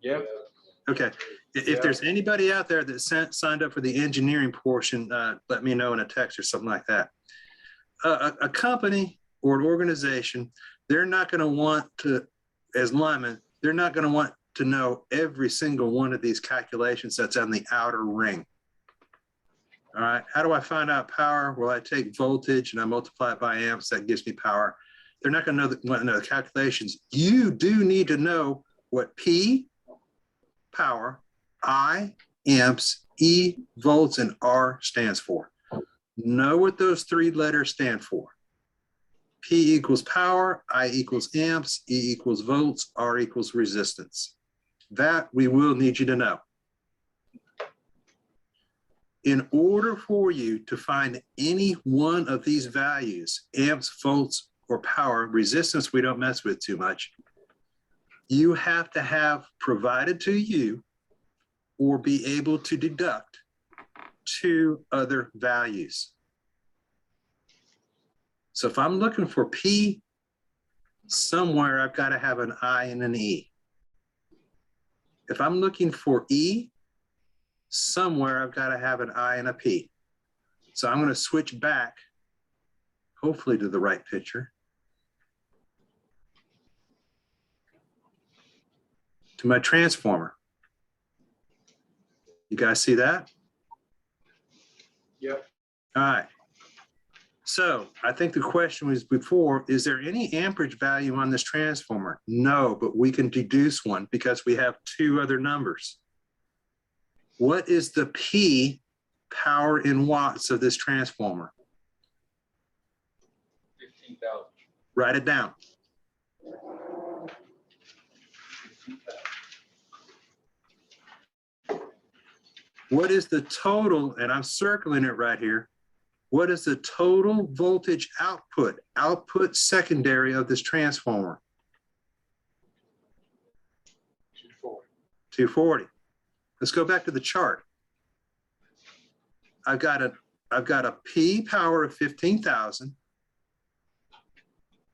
Yep. Okay. If there's anybody out there that signed up for the engineering portion, let me know in a text or something like that. A company or an organization, they're not going to want to, as linemen, they're not going to want to know every single one of these calculations that's on the outer ring. All right, how do I find out power? Well, I take voltage and I multiply it by amps. That gives me power. They're not going to want to know the calculations. You do need to know what P, power, I, amps, E, volts, and R stands for. Know what those three letters stand for. P equals power, I equals amps, E equals volts, R equals resistance. That we will need you to know. In order for you to find any one of these values, amps, volts, or power, resistance we don't mess with too much, you have to have provided to you or be able to deduct two other values. So if I'm looking for P, somewhere I've got to have an I and an E. If I'm looking for E, somewhere I've got to have an I and a P. So I'm going to switch back, hopefully to the right picture, to my transformer. You guys see that? Yep. All right. So I think the question was before, is there any amperage value on this transformer? No, but we can deduce one because we have two other numbers. What is the P, power in watts, of this transformer? 15,000. Write it down. What is the total, and I'm circling it right here, what is the total voltage output secondary of this transformer? 240. 240. Let's go back to the chart. I've got a P power of 15,000.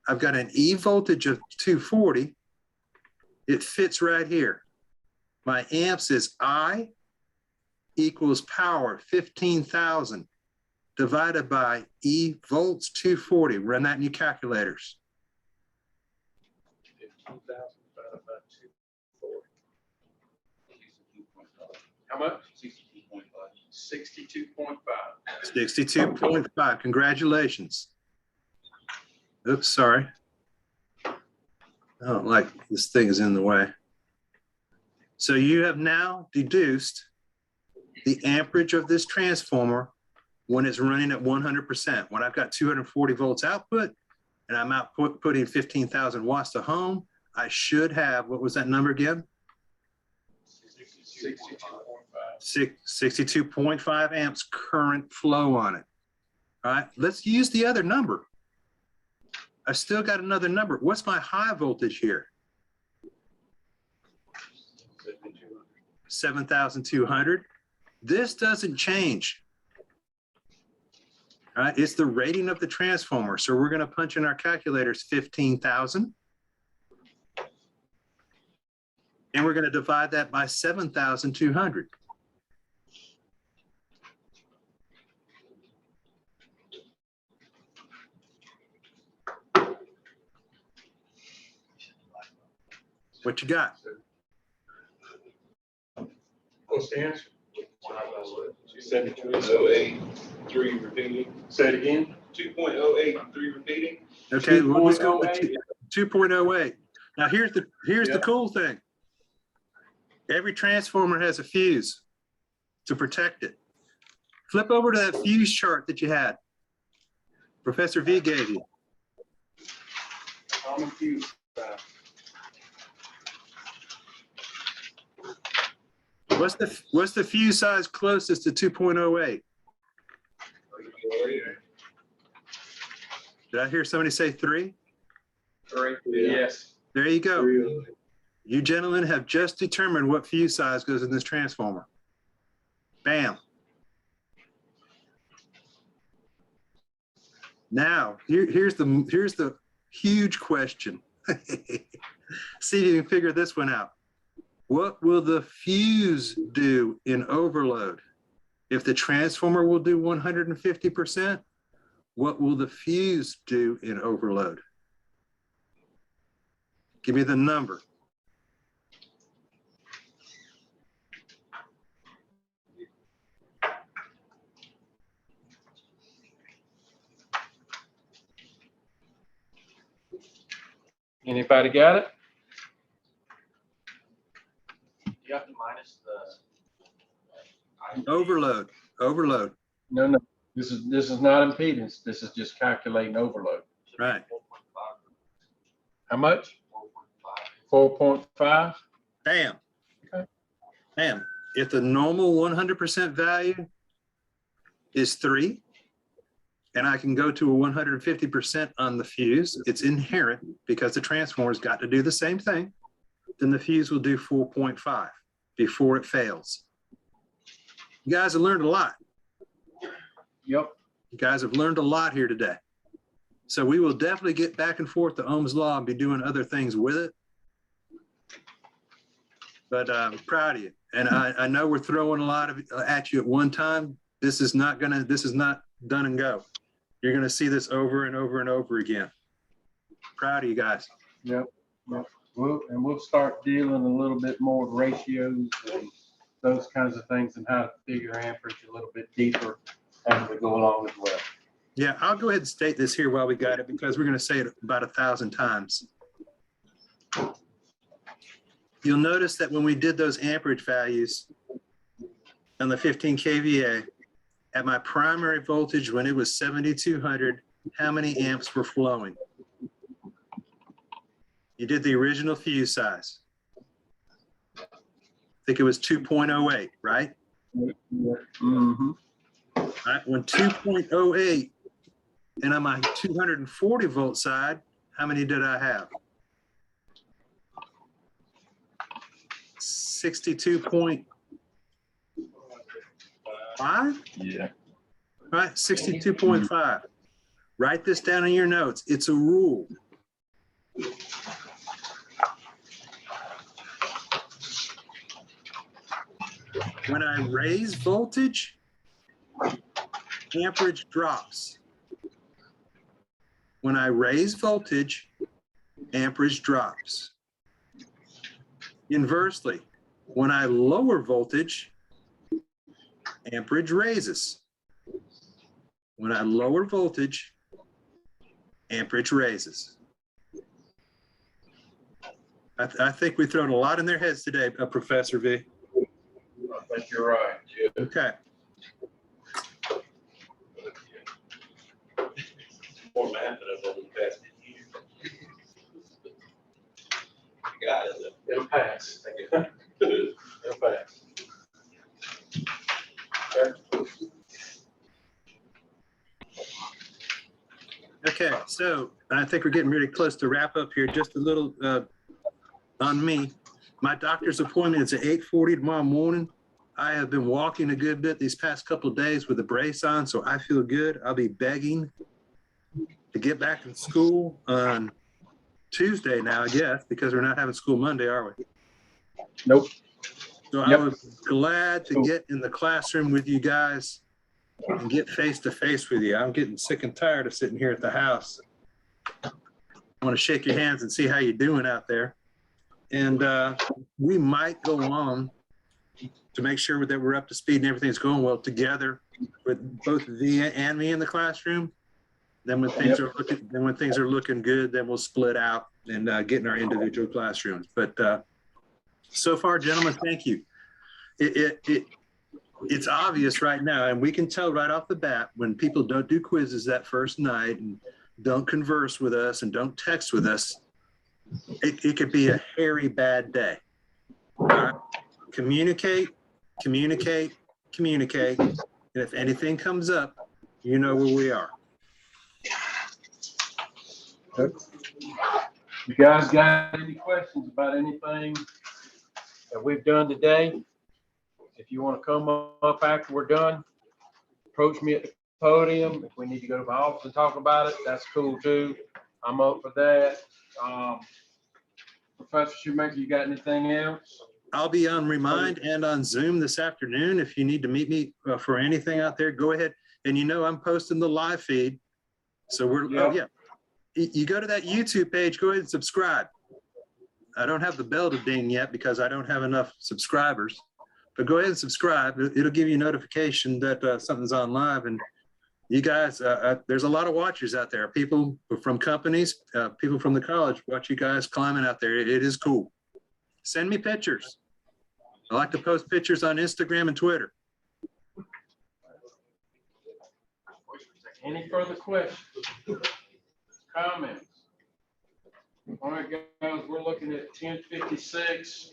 I've got an E voltage of 240. It fits right here. My amps is I equals power 15,000 divided by E volts 240. Run that in your calculators. 15,000 divided by 240. How much? 62.5. 62.5. 62.5. Congratulations. Oops, sorry. I don't like this thing is in the way. So you have now deduced the amperage of this transformer when it's running at 100%. When I've got 240 volts output and I'm putting 15,000 watts to home, I should have, what was that number again? 62.5 amps current flow on it. All right, let's use the other number. I still got another number. What's my high voltage here? 7,200. This doesn't change. All right, it's the rating of the transformer. So we're going to punch in our calculators 15,000. And we're going to divide that by 7,200. What you got? What's the answer? 2.083 repeating. Say it again. 2.083 repeating. Okay, well, let's go with 2.08. Now here's the cool thing. Every transformer has a fuse to protect it. Flip over to that fuse chart that you had. Professor V gave you. I'm confused. What's the fuse size closest to 2.08? Did I hear somebody say 3? 3. Yes. There you go. You gentlemen have just determined what fuse size goes in this transformer. Bam. Now, here's the huge question. See if you can figure this one out. What will the fuse do in overload? If the transformer will do 150%, what will the fuse do in overload? Give me the number. Anybody got it? You have to minus the. Overload, overload, No. This is not impedance. This is just calculating overload. right. 4.5. How much? 4.5. 4.5? Bam. Okay. Bam. If the normal 100% value is 3, and I can go to a 150% on the fuse, it's inherent because the transformer's got to do the same thing, then the fuse will do 4.5 before it fails. You guys have learned a lot. Yep. You guys have learned a lot here today. So we will definitely get back and forth to Ohm's Law and be doing other things with it. But I'm proud of you. And I know we're throwing a lot of at you at one time. This is not done and go. You're gonna see this over and over and over again. Proud of you guys. Yep. We'll start dealing a little bit more with ratios and those kinds of things and how to figure amperage a little bit deeper as we go along as well. Yeah, I'll go ahead and state this here while we got it because we're gonna say it about 1,000 times. You'll notice that when we did those amperage values on the 15 kVA, at my primary voltage when it was 7,200, how many amps were flowing? You did the original fuse size. I think it was 2.08, right? Mm-hmm. Right, when 2.08 and on my 240 volt side, how many did I have? 62.5? Yeah. Right, 62.5. Write this down in your notes. It's a rule. When I raise voltage, amperage drops. When I raise voltage, amperage drops. Inversely, when I lower voltage, amperage raises. When I lower voltage, amperage raises. I think we thrown a lot in their heads today, Professor V. I think you're right. Yeah. Okay. More math than I've ever passed in years. Got it. It'll pass. It'll pass. Okay, so I think we're getting really close to wrap up here. Just a little on me. My doctor's appointment is at 8:40 tomorrow morning. I have been walking a good bit these past couple of days with a brace on, so I feel good. I'll be begging to get back in school on Tuesday now, I guess, because we're not having school Monday, are we? Nope. So Yep. I was glad to get in the classroom with you guys and get face to face with you. I'm getting sick and tired of sitting here at the house. I want to shake your hands and see how you're doing out there. And we might go on to make sure that we're up to speed and everything's going well together with both Via and me in the classroom. Then when things are looking good, then we'll split out and get in our individual classrooms. But so far, gentlemen, thank you. It's obvious right now, and we can tell right off the bat when people don't do quizzes that first night and don't converse with us and don't text with us, it could be a hairy bad day. Communicate, communicate, communicate. And if anything comes up, you know where we are. You guys got any questions about anything that we've done today? If you want to come up after we're done, approach me at the podium. If we need to go to my office and talk about it, that's cool too. I'm up for that. Professor Shoemaker, you got anything else? I'll be on Remind and on Zoom this afternoon. If you need to meet me for anything out there, go ahead. And you know I'm posting the live feed. So you go to that YouTube page, go ahead and subscribe. I don't have the bell to ding yet because I don't have enough subscribers. But go ahead and subscribe. It'll give you a notification that something's on live. And You guys, there's a lot of watchers out there, people from companies, people from the college, watch you guys climbing out there. It is cool. Send me pictures. I like to post pictures on Instagram and Twitter. Any further questions? Comments? All right, guys, we're looking at 10:56.